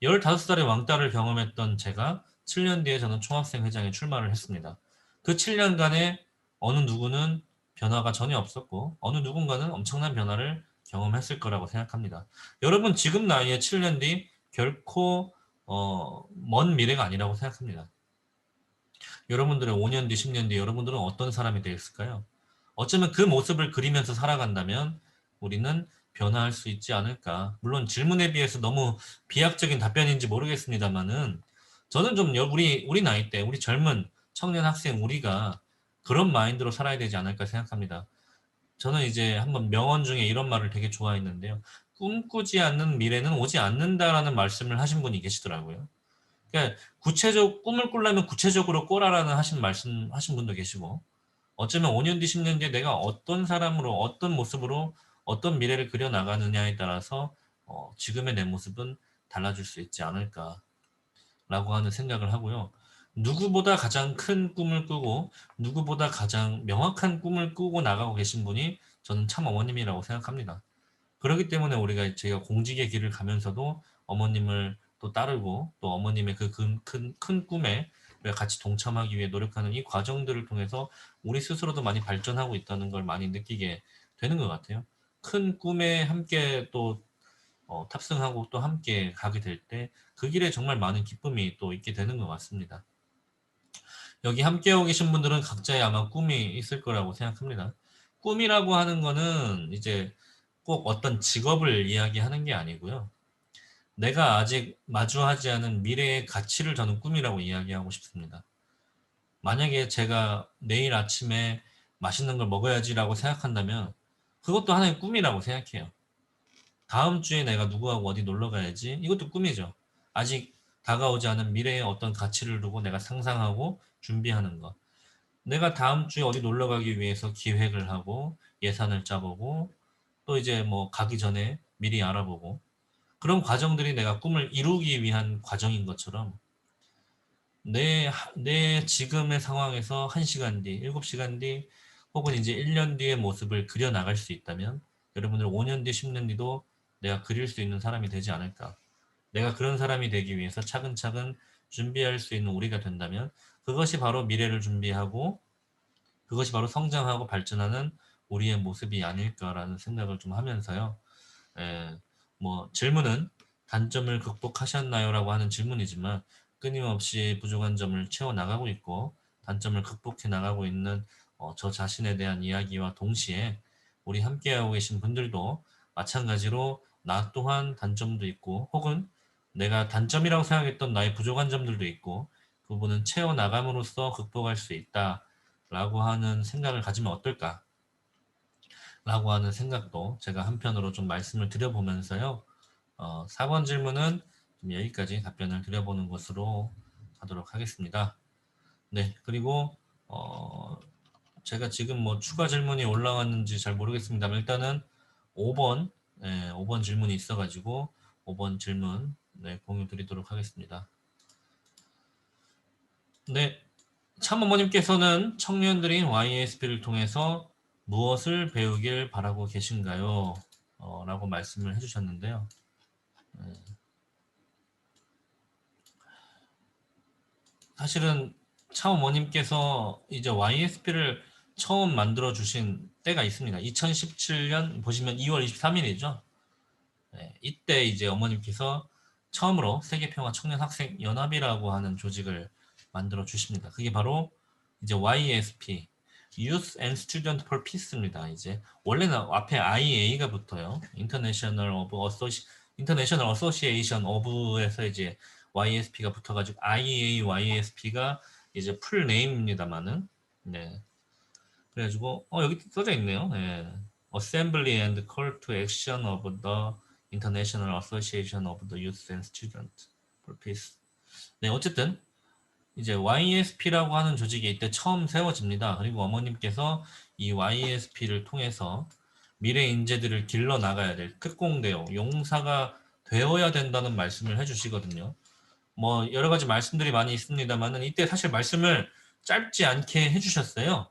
15살에 왕따를 경험했던 제가 7년 뒤에 저는 총학생 회장에 출마를 했습니다. 그 7년간에 어느 누구는 변화가 전혀 없었고 어느 누군가는 엄청난 변화를 경험했을 거라고 생각합니다. 여러분 지금 나이에 7년 뒤 결코 먼 미래가 아니라고 생각합니다. 여러분들의 5년 뒤, 10년 뒤 여러분들은 어떤 사람이 되었을까요? 어쩌면 그 모습을 그리면서 살아간다면 우리는 변화할 수 있지 않을까. 물론 질문에 비해서 너무 비약적인 답변인지 모르겠습니다만은 저는 좀 우리 나이 때, 우리 젊은 청년 학생 우리가 그런 마인드로 살아야 되지 않을까 생각합니다. 저는 이제 한번 명언 중에 이런 말을 되게 좋아했는데요. 꿈꾸지 않는 미래는 오지 않는다라는 말씀을 하신 분이 계시더라고요. 그러니까 꿈을 꾸려면 구체적으로 꿔라라는 말씀하신 분도 계시고, 어쩌면 5년 뒤, 10년 뒤에 내가 어떤 사람으로, 어떤 모습으로, 어떤 미래를 그려 나가느냐에 따라서 지금의 내 모습은 달라질 수 있지 않을까라고 하는 생각을 하고요. 누구보다 가장 큰 꿈을 꾸고 누구보다 가장 명확한 꿈을 꾸고 나가고 계신 분이 저는 참 어머님이라고 생각합니다. 그렇기 때문에 제가 공직의 길을 가면서도 어머님을 또 따르고 또 어머님의 그 큰 꿈에 우리가 같이 동참하기 위해 노력하는 이 과정들을 통해서 우리 스스로도 많이 발전하고 있다는 걸 많이 느끼게 되는 것 같아요. 큰 꿈에 함께 또 탑승하고 또 함께 가게 될 때 그 길에 정말 많은 기쁨이 또 있게 되는 것 같습니다. 여기 함께하고 계신 분들은 각자의 아마 꿈이 있을 거라고 생각합니다. 꿈이라고 하는 거는 이제 꼭 어떤 직업을 이야기하는 게 아니고요. 내가 아직 마주하지 않은 미래의 가치를 저는 꿈이라고 이야기하고 싶습니다. 만약에 제가 내일 아침에 맛있는 걸 먹어야지라고 생각한다면 그것도 하나의 꿈이라고 생각해요. 다음 주에 내가 누구하고 어디 놀러 가야지. 이것도 꿈이죠. 아직 다가오지 않은 미래의 어떤 가치를 두고 내가 상상하고 준비하는 것. 내가 다음 주에 어디 놀러 가기 위해서 기획을 하고 예산을 짜보고 또 이제 뭐 가기 전에 미리 알아보고 그런 과정들이 내가 꿈을 이루기 위한 과정인 것처럼 내 지금의 상황에서 1시간 뒤, 7시간 뒤 혹은 이제 1년 뒤의 모습을 그려 나갈 수 있다면 여러분들 5년 뒤, 10년 뒤도 내가 그릴 수 있는 사람이 되지 않을까. 내가 그런 사람이 되기 위해서 차근차근 준비할 수 있는 우리가 된다면 그것이 바로 미래를 준비하고 그것이 바로 성장하고 발전하는 우리의 모습이 아닐까라는 생각을 좀 하면서요. 예, 뭐 질문은 단점을 극복하셨나요라고 하는 질문이지만 끊임없이 부족한 점을 채워 나가고 있고 단점을 극복해 나가고 있는 저 자신에 대한 이야기와 동시에 우리 함께하고 계신 분들도 마찬가지로 나 또한 단점도 있고 혹은 내가 단점이라고 생각했던 나의 부족한 점들도 있고 그 부분은 채워 나감으로써 극복할 수 있다라고 하는 생각을 가지면 어떨까? 라고 하는 생각도 제가 한편으로 좀 말씀을 드려보면서요. 4번 질문은 좀 여기까지 답변을 드려보는 것으로 하도록 하겠습니다. 네, 그리고 제가 지금 뭐 추가 질문이 올라왔는지 잘 모르겠습니다만 일단은 5번, 5번 질문이 있어가지고 5번 질문 공유 드리도록 하겠습니다. 네, 참어머님께서는 청년들인 YSP를 통해서 무엇을 배우길 바라고 계신가요? 라고 말씀을 해주셨는데요. 사실은 참어머님께서 이제 YSP를 처음 만들어 주신 때가 있습니다. 2017년 보시면 2월 23일이죠. 이때 이제 어머님께서 처음으로 세계평화 청년학생 연합이라고 하는 조직을 만들어 주십니다. 그게 바로 이제 YSP, Youth and Student for Peace입니다. 이제 원래는 앞에 IA가 붙어요. International Association of에서 이제 YSP가 붙어가지고 IAA, YSP가 이제 풀 네임입니다만은 네. 그래가지고 여기 써져 있네요. 네. Assembly and Call to Action of the International Association of the Youth and Students for Peace. 네, 어쨌든 이제 YSP라고 하는 조직이 이때 처음 세워집니다. 그리고 어머님께서 이 YSP를 통해서 미래 인재들을 길러 나가야 될 특공대요, 용사가 되어야 된다는 말씀을 해주시거든요. 뭐 여러 가지 말씀들이 많이 있습니다만은 이때 사실 말씀을 짧지 않게 해주셨어요.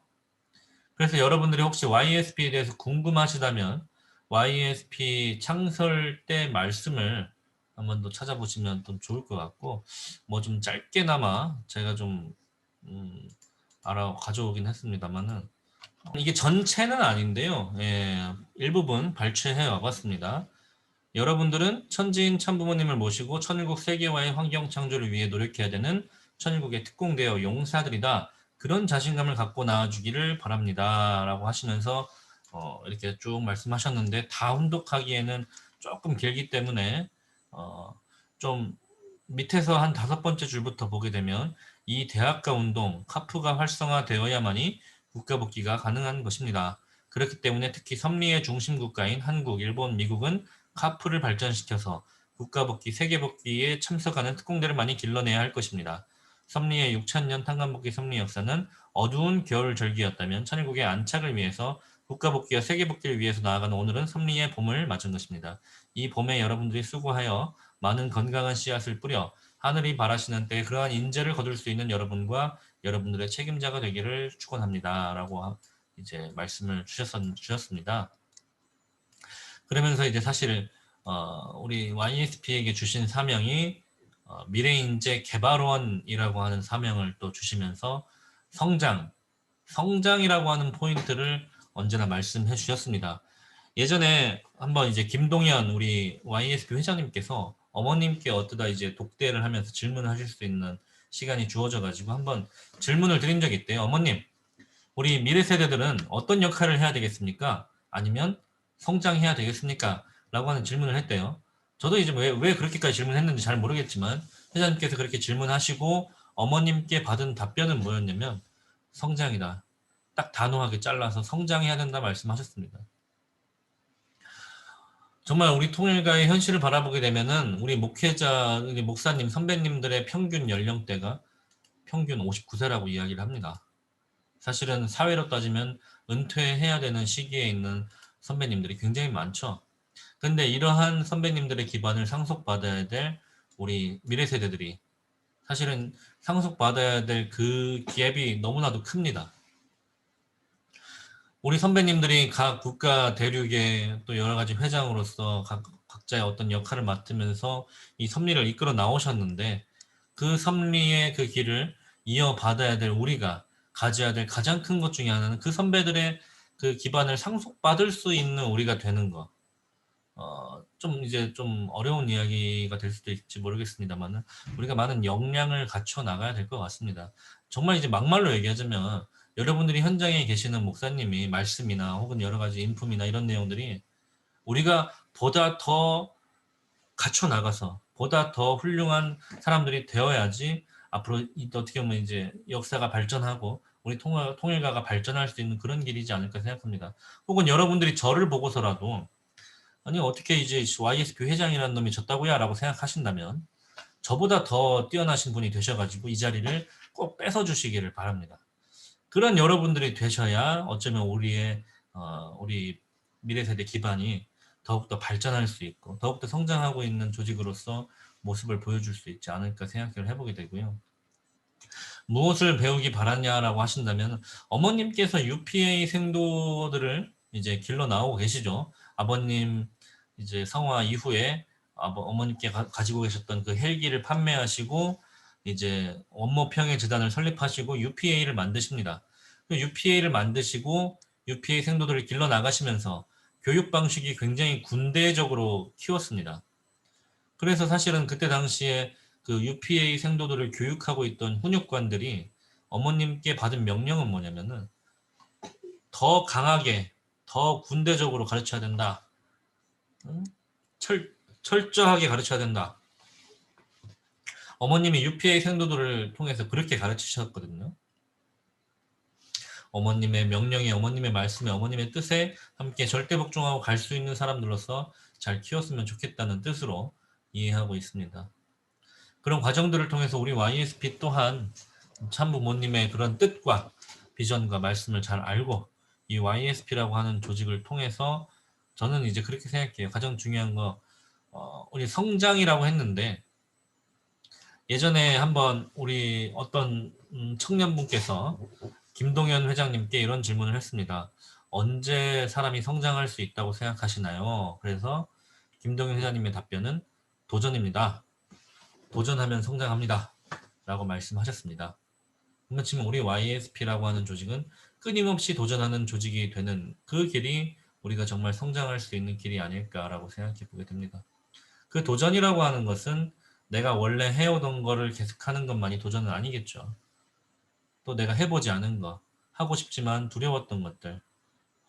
그래서 여러분들이 혹시 YSP에 대해서 궁금하시다면 YSP 창설 때 말씀을 한번 더 찾아보시면 좀 좋을 것 같고 뭐 좀 짧게나마 제가 좀 가져오긴 했습니다만은 이게 전체는 아닌데요. 예, 일부분 발췌해 와봤습니다. 여러분들은 천지인 참부모님을 모시고 천일국 세계화의 환경 창조를 위해 노력해야 되는 천일국의 특공대여 용사들이다. 그런 자신감을 갖고 나와주기를 바랍니다. 라고 하시면서 이렇게 쭉 말씀하셨는데 다 혼독하기에는 조금 길기 때문에 좀 밑에서 한 5번째 줄부터 보게 되면 이 대학가 운동, 카프가 활성화되어야만이 국가복귀가 가능한 것입니다. 그렇기 때문에 특히 섭리의 중심 국가인 한국, 일본, 미국은 카프를 발전시켜서 국가복귀, 세계복귀에 참석하는 특공대를 많이 길러내야 할 것입니다. 섭리의 6,000년 탄광복귀 섭리 역사는 어두운 겨울 절기였다면 천일국의 안착을 위해서 국가복귀와 세계복귀를 위해서 나아가는 오늘은 섭리의 봄을 맞은 것입니다. 이 봄에 여러분들이 수고하여 많은 건강한 씨앗을 뿌려 하늘이 바라시는 때에 그러한 인재를 거둘 수 있는 여러분과 여러분들의 책임자가 되기를 축원합니다. 라고 이제 말씀을 주셨습니다. 그러면서 이제 사실 우리 YSP에게 주신 사명이 미래인재 개발원이라고 하는 사명을 또 주시면서 성장이라고 하는 포인트를 언제나 말씀해 주셨습니다. 예전에 한번 이제 김동현 우리 YSP 회장님께서 어머님께 어떠다 이제 독대를 하면서 질문을 하실 수 있는 시간이 주어져 가지고 한번 질문을 드린 적이 있대요. 어머님, 우리 미래 세대들은 어떤 역할을 해야 되겠습니까? 아니면 성장해야 되겠습니까? 라고 하는 질문을 했대요. 저도 이제 왜 그렇게까지 질문했는지 잘 모르겠지만 회장님께서 그렇게 질문하시고 어머님께 받은 답변은 뭐였냐면 성장이다. 딱 단호하게 잘라서 성장해야 된다 말씀하셨습니다. 정말 우리 통일가의 현실을 바라보게 되면은 우리 목회자, 목사님, 선배님들의 평균 연령대가 평균 59세라고 이야기를 합니다. 사실은 사회로 따지면 은퇴해야 되는 시기에 있는 선배님들이 굉장히 많죠. 근데 이러한 선배님들의 기반을 상속받아야 될 우리 미래 세대들이 사실은 상속받아야 될 그 갭이 너무나도 큽니다. 우리 선배님들이 각 국가 대륙의 또 여러 가지 회장으로서 각자의 어떤 역할을 맡으면서 이 섭리를 이끌어 나오셨는데 그 섭리의 그 길을 이어받아야 될 우리가 가져야 될 가장 큰 것 중에 하나는 그 선배들의 그 기반을 상속받을 수 있는 우리가 되는 것. 좀 이제 좀 어려운 이야기가 될 수도 있을지 모르겠습니다만은 우리가 많은 역량을 갖춰 나가야 될 것 같습니다. 정말 이제 막말로 얘기하자면 여러분들이 현장에 계시는 목사님이 말씀이나 혹은 여러 가지 인품이나 이런 내용들이 우리가 보다 더 갖춰 나가서 보다 더 훌륭한 사람들이 되어야지 앞으로 어떻게 보면 이제 역사가 발전하고 우리 통일가가 발전할 수 있는 그런 길이지 않을까 생각합니다. 혹은 여러분들이 저를 보고서라도 아니 어떻게 이제 YSP 회장이라는 놈이 졌다고야? 라고 생각하신다면 저보다 더 뛰어나신 분이 되셔가지고 이 자리를 꼭 뺏어주시기를 바랍니다. 그런 여러분들이 되셔야 어쩌면 우리 미래 세대 기반이 더욱더 발전할 수 있고 더욱더 성장하고 있는 조직으로서 모습을 보여줄 수 있지 않을까 생각을 해보게 되고요. 무엇을 배우기 바랐냐라고 하신다면 어머님께서 UPA 생도들을 이제 길러 나오고 계시죠. 아버님 이제 성화 이후에 어머님께 가지고 계셨던 그 헬기를 판매하시고 이제 원모평의 재단을 설립하시고 UPA를 만드십니다. UPA를 만드시고 UPA 생도들을 길러 나가시면서 교육 방식이 굉장히 군대적으로 키웠습니다. 그래서 사실은 그때 당시에 그 UPA 생도들을 교육하고 있던 훈육관들이 어머님께 받은 명령은 뭐냐면은 더 강하게, 더 군대적으로 가르쳐야 된다. 철저하게 가르쳐야 된다. 어머님이 UPA 생도들을 통해서 그렇게 가르치셨거든요. 어머님의 명령에, 어머님의 말씀에, 어머님의 뜻에 함께 절대 복종하고 갈 수 있는 사람들로서 잘 키웠으면 좋겠다는 뜻으로 이해하고 있습니다. 그런 과정들을 통해서 우리 YSP 또한 참부모님의 그런 뜻과 비전과 말씀을 잘 알고 이 YSP라고 하는 조직을 통해서 저는 이제 그렇게 생각해요. 가장 중요한 거 우리 성장이라고 했는데 예전에 한번 우리 어떤 청년분께서 김동현 회장님께 이런 질문을 했습니다. 언제 사람이 성장할 수 있다고 생각하시나요? 그래서 김동현 회장님의 답변은 도전입니다. 도전하면 성장합니다. 라고 말씀하셨습니다. 그러면 지금 우리 YSP라고 하는 조직은 끊임없이 도전하는 조직이 되는 그 길이 우리가 정말 성장할 수 있는 길이 아닐까라고 생각해 보게 됩니다. 그 도전이라고 하는 것은 내가 원래 해오던 거를 계속하는 것만이 도전은 아니겠죠. 또 내가 해보지 않은 거, 하고 싶지만 두려웠던 것들,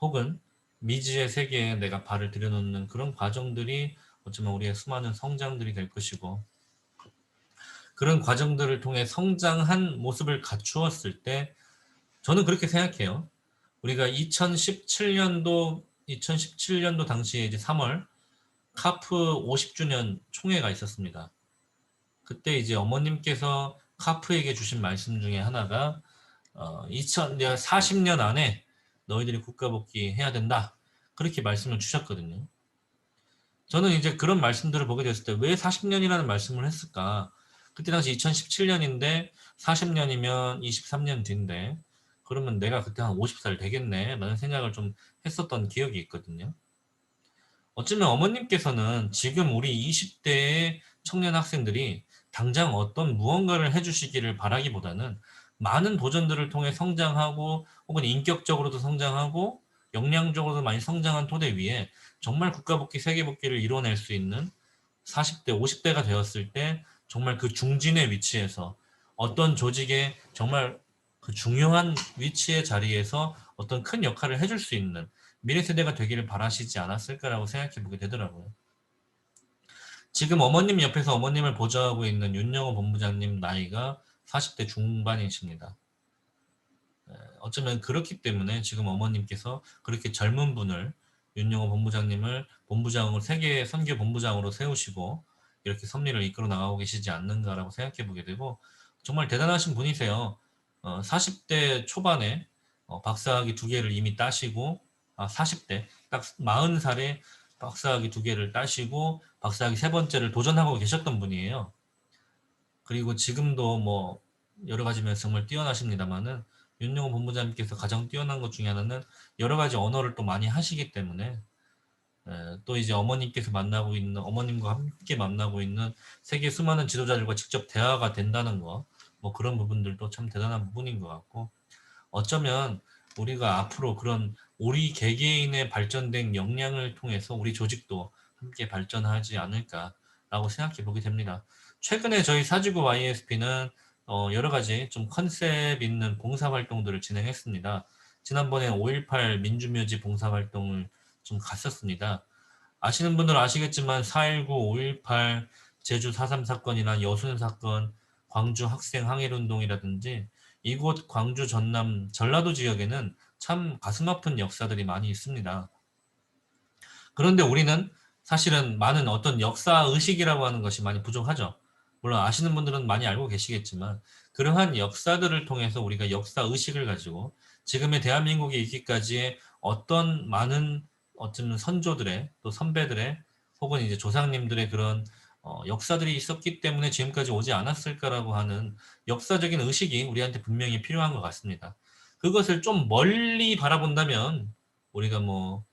혹은 미지의 세계에 내가 발을 들여놓는 그런 과정들이 어쩌면 우리의 수많은 성장들이 될 것이고, 그런 과정들을 통해 성장한 모습을 갖추었을 때 저는 그렇게 생각해요. 우리가 2017년도 당시에 이제 3월 카프 50주년 총회가 있었습니다. 그때 이제 어머님께서 카프에게 주신 말씀 중에 하나가 2040년 안에 너희들이 국가복귀 해야 된다. 그렇게 말씀을 주셨거든요. 저는 이제 그런 말씀들을 보게 됐을 때 왜 40년이라는 말씀을 했을까? 그때 당시 2017년인데 40년이면 23년 뒤인데 그러면 내가 그때 한 50살 되겠네 라는 생각을 좀 했었던 기억이 있거든요. 어쩌면 어머님께서는 지금 우리 20대의 청년 학생들이 당장 어떤 무언가를 해주시기를 바라기보다는 많은 도전들을 통해 성장하고 혹은 인격적으로도 성장하고 역량적으로도 많이 성장한 토대 위에 정말 국가복귀, 세계복귀를 이뤄낼 수 있는 40대, 50대가 되었을 때 정말 그 중진의 위치에서 어떤 조직의 정말 그 중요한 위치의 자리에서 어떤 큰 역할을 해줄 수 있는 미래 세대가 되기를 바라시지 않았을까라고 생각해 보게 되더라고요. 지금 어머님 옆에서 어머님을 보좌하고 있는 윤영호 본부장님 나이가 40대 중반이십니다. 어쩌면 그렇기 때문에 지금 어머님께서 그렇게 젊은 분을 윤영호 본부장님을 본부장으로 세계 선교 본부장으로 세우시고 이렇게 섭리를 이끌어 나가고 계시지 않는가라고 생각해 보게 되고 정말 대단하신 분이세요. 40대 초반에 박사학위 2개를 이미 따시고 40대 딱 40살에 박사학위 2개를 따시고 박사학위 3번째를 도전하고 계셨던 분이에요. 그리고 지금도 뭐 여러 가지 면에서 정말 뛰어나십니다만은 윤영호 본부장님께서 가장 뛰어난 것 중에 하나는 여러 가지 언어를 또 많이 하시기 때문에 또 이제 어머님께서 만나고 있는 어머님과 함께 만나고 있는 세계 수많은 지도자들과 직접 대화가 된다는 거, 뭐 그런 부분들도 참 대단한 부분인 것 같고 어쩌면 우리가 앞으로 그런 우리 개개인의 발전된 역량을 통해서 우리 조직도 함께 발전하지 않을까라고 생각해 보게 됩니다. 최근에 저희 사지구 YSP는 여러 가지 좀 컨셉 있는 봉사활동들을 진행했습니다. 지난번에 5.18 민주묘지 봉사활동을 좀 갔었습니다. 아시는 분들은 아시겠지만 4.19, 5.18, 제주 4.3 사건이나 여순 사건, 광주 학생 항일운동이라든지 이곳 광주 전남 전라도 지역에는 참 가슴 아픈 역사들이 많이 있습니다. 그런데 우리는 사실은 많은 어떤 역사 의식이라고 하는 것이 많이 부족하죠. 물론 아시는 분들은 많이 알고 계시겠지만 그러한 역사들을 통해서 우리가 역사 의식을 가지고 지금의 대한민국에 있기까지의 어떤 많은 어쩌면 선조들의 또 선배들의 혹은 이제 조상님들의 그런 역사들이 있었기 때문에 지금까지 오지 않았을까라고 하는 역사적인 의식이 우리한테 분명히 필요한 것 같습니다. 그것을 좀 멀리 바라본다면 우리가 뭐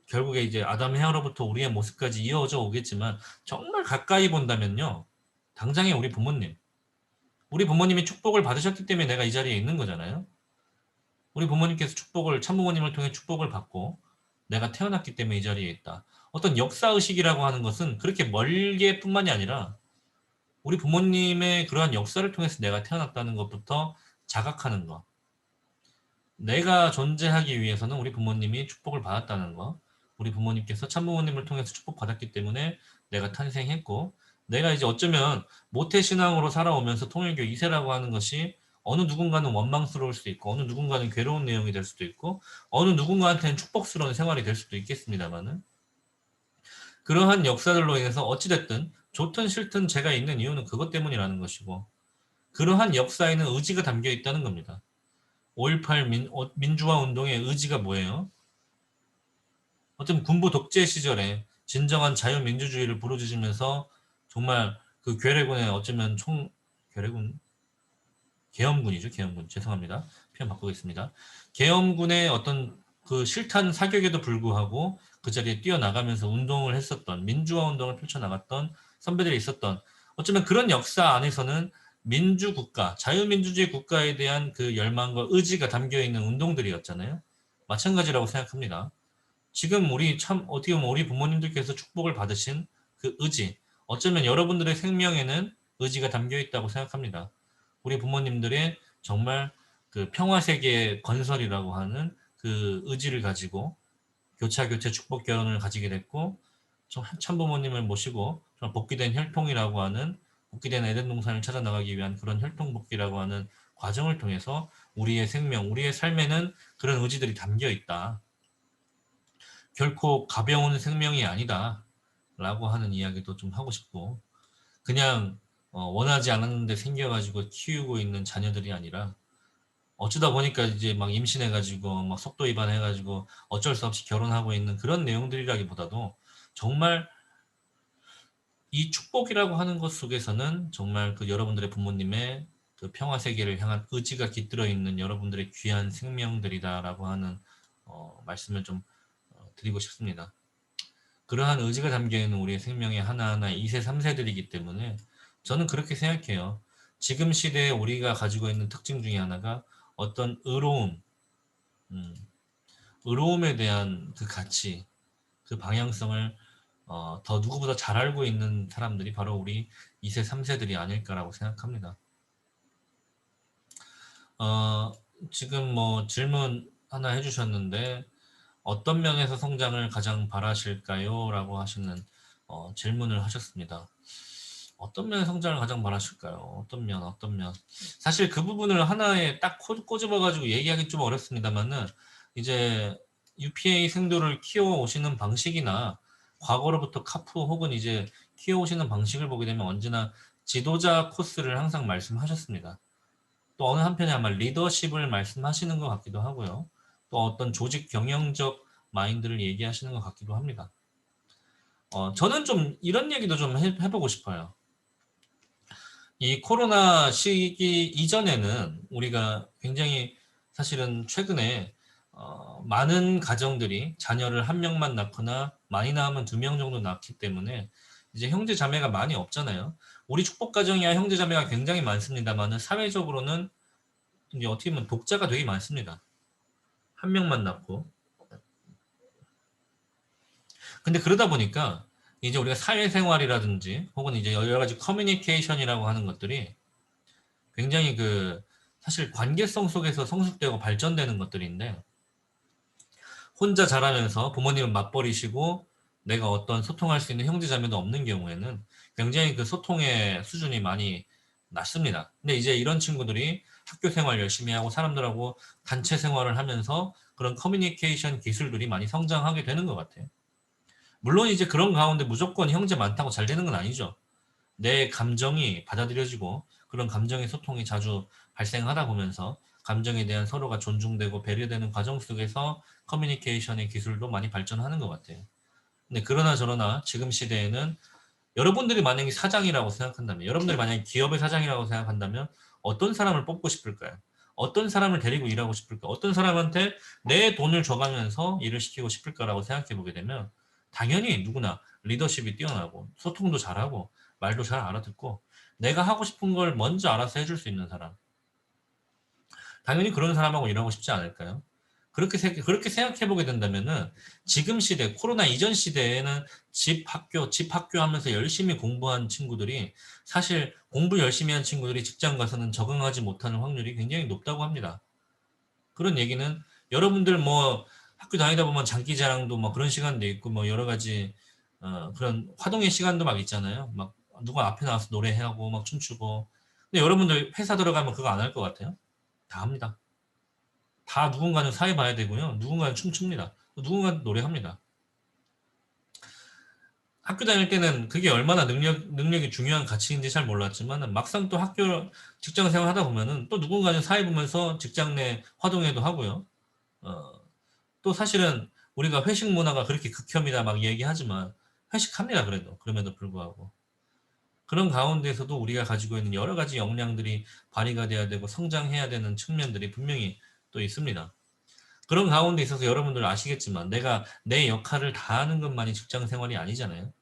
결국에 이제 아담 헤어로부터 우리의 모습까지 이어져 오겠지만 정말 가까이 본다면요. 당장의 우리 부모님이 축복을 받으셨기 때문에 내가 이 자리에 있는 거잖아요. 우리 부모님께서 참부모님을 통해 축복을 받고 내가 태어났기 때문에 이 자리에 있다. 어떤 역사의식이라고 하는 것은 그렇게 멀게 뿐만이 아니라 우리 부모님의 그러한 역사를 통해서 내가 태어났다는 것부터 자각하는 것. 내가 존재하기 위해서는 우리 부모님이 축복을 받았다는 것. 우리 부모님께서 참부모님을 통해서 축복받았기 때문에 내가 탄생했고 내가 이제 어쩌면 모태신앙으로 살아오면서 통일교 2세라고 하는 것이 어느 누군가는 원망스러울 수도 있고 어느 누군가는 괴로운 내용이 될 수도 있고 어느 누군가한테는 축복스러운 생활이 될 수도 있겠습니다만은 그러한 역사들로 인해서 어찌됐든 좋든 싫든 제가 있는 이유는 그것 때문이라는 것이고 그러한 역사에는 의지가 담겨 있다는 겁니다. 5.18 민주화 운동의 의지가 뭐예요? 어쩌면 군부 독재 시절에 진정한 자유민주주의를 부르짖으면서 정말 그 괴뢰군의 어쩌면 괴뢰군 계엄군이죠. 계엄군. 죄송합니다. 표현 바꾸겠습니다. 계엄군의 어떤 그 실탄 사격에도 불구하고 그 자리에 뛰어나가면서 운동을 했었던 민주화 운동을 펼쳐나갔던 선배들이 있었던 어쩌면 그런 역사 안에서는 민주국가, 자유민주주의 국가에 대한 그 열망과 의지가 담겨있는 운동들이었잖아요. 마찬가지라고 생각합니다. 지금 우리 참 어떻게 보면 우리 부모님들께서 축복을 받으신 그 그 의지, 어쩌면 여러분들의 생명에는 의지가 담겨 있다고 생각합니다. 우리 부모님들의 정말 그 평화세계 건설이라고 하는 그 의지를 가지고 교차교체 축복 결혼을 가지게 됐고, 참부모님을 모시고 복귀된 혈통이라고 하는, 복귀된 에덴 동산을 찾아 나가기 위한 그런 혈통 복귀라고 하는 과정을 통해서 우리의 생명, 우리의 삶에는 그런 의지들이 담겨 있다. 결코 가벼운 생명이 아니다 라고 하는 이야기도 좀 하고 싶고, 그냥 원하지 않았는데 생겨가지고 키우고 있는 자녀들이 아니라 어쩌다 보니까 이제 막 임신해가지고 막 속도 위반해가지고 어쩔 수 없이 결혼하고 있는 그런 내용들이라기보다도, 정말 이 축복이라고 하는 것 속에서는 정말 그 여러분들의 부모님의 그 평화 세계를 향한 의지가 깃들어 있는 여러분들의 귀한 생명들이다라고 하는 말씀을 좀 드리고 싶습니다. 그러한 의지가 담겨 있는 우리의 생명의 하나하나 2세, 3세들이기 때문에 저는 그렇게 생각해요. 지금 시대에 우리가 가지고 있는 특징 중에 하나가 어떤 의로움, 의로움에 대한 그 가치, 그 방향성을 더 누구보다 잘 알고 있는 사람들이 바로 우리 2세, 3세들이 아닐까라고 생각합니다. 지금 뭐 질문 하나 해주셨는데, 어떤 면에서 성장을 가장 바라실까요? 라고 하시는 질문을 하셨습니다. 어떤 면의 성장을 가장 바라실까요? 어떤 면. 사실 그 부분을 하나에 딱 꼬집어가지고 얘기하기 좀 어렵습니다만은, 이제 UPA 생도를 키워오시는 방식이나 과거로부터 카프 혹은 이제 키워오시는 방식을 보게 되면 언제나 지도자 코스를 항상 말씀하셨습니다. 또 어느 한편에 아마 리더십을 말씀하시는 것 같기도 하고요. 또 어떤 조직 경영적 마인드를 얘기하시는 것 같기도 합니다. 저는 좀 이런 얘기도 좀 해보고 싶어요. 이 코로나 시기 이전에는 우리가 굉장히, 사실은 최근에 많은 가정들이 자녀를 한 명만 낳거나 많이 낳으면 2명 정도 낳기 때문에 이제 형제 자매가 많이 없잖아요. 우리 축복 가정이야 형제 자매가 굉장히 많습니다만은 사회적으로는 이제 어떻게 보면 독자가 되게 많습니다. 한 명만 낳고. 근데 그러다 보니까 이제 우리가 사회생활이라든지 혹은 이제 여러 가지 커뮤니케이션이라고 하는 것들이 굉장히 그 사실 관계성 속에서 성숙되고 발전되는 것들인데, 혼자 자라면서 부모님은 맞벌이시고 내가 어떤 소통할 수 있는 형제자매도 없는 경우에는 굉장히 그 소통의 수준이 많이 낮습니다. 근데 이제 이런 친구들이 학교 생활 열심히 하고 사람들하고 단체 생활을 하면서 그런 커뮤니케이션 기술들이 많이 성장하게 되는 것 같아요. 물론 이제 그런 가운데 무조건 형제 많다고 잘 되는 건 아니죠. 내 감정이 받아들여지고 그런 감정의 소통이 자주 발생하다 보면서 감정에 대한 서로가 존중되고 배려되는 과정 속에서 커뮤니케이션의 기술도 많이 발전하는 것 같아요. 근데 그러나 저러나 지금 시대에는 여러분들이 만약에 사장이라고 생각한다면, 여러분들이 만약에 기업의 사장이라고 생각한다면 어떤 사람을 뽑고 싶을까요? 어떤 사람을 데리고 일하고 싶을까? 어떤 사람한테 내 돈을 줘가면서 일을 시키고 싶을까라고 생각해 보게 되면 당연히 누구나 리더십이 뛰어나고 소통도 잘하고 말도 잘 알아듣고 내가 하고 싶은 걸 먼저 알아서 해줄 수 있는 사람, 당연히 그런 사람하고 일하고 싶지 않을까요? 그렇게 생각해 보게 된다면은 지금 시대, 코로나 이전 시대에는 집 학교 하면서 열심히 공부한 친구들이, 사실 공부 열심히 한 친구들이 직장 가서는 적응하지 못하는 확률이 굉장히 높다고 합니다. 그런 얘기는, 여러분들 뭐 학교 다니다 보면 장기자랑도 뭐 그런 시간도 있고 뭐 여러 가지 그런 화동의 시간도 막 있잖아요. 막 누가 앞에 나와서 노래하고 막 춤추고. 근데 여러분들 회사 들어가면 그거 안 할 것 같아요? 다 합니다. 다 누군가는 사회 봐야 되고요. 누군가는 춤춥니다. 누군가는 노래합니다. 학교 다닐 때는 그게 얼마나 능력이 중요한 가치인지 잘 몰랐지만 막상 또 직장 생활 하다 보면은 또 누군가는 사회 보면서 직장 내 화동회도 하고요. 어, 또 사실은 우리가 회식 문화가 그렇게 극혐이다 막 얘기하지만 회식합니다. 그럼에도 불구하고. 그런 가운데서도 우리가 가지고 있는 여러 가지 역량들이 발휘가 돼야 되고 성장해야 되는 측면들이 분명히 또 있습니다. 그런 가운데 있어서 여러분들 아시겠지만 내가 내 역할을 다하는 것만이 직장 생활이 아니잖아요.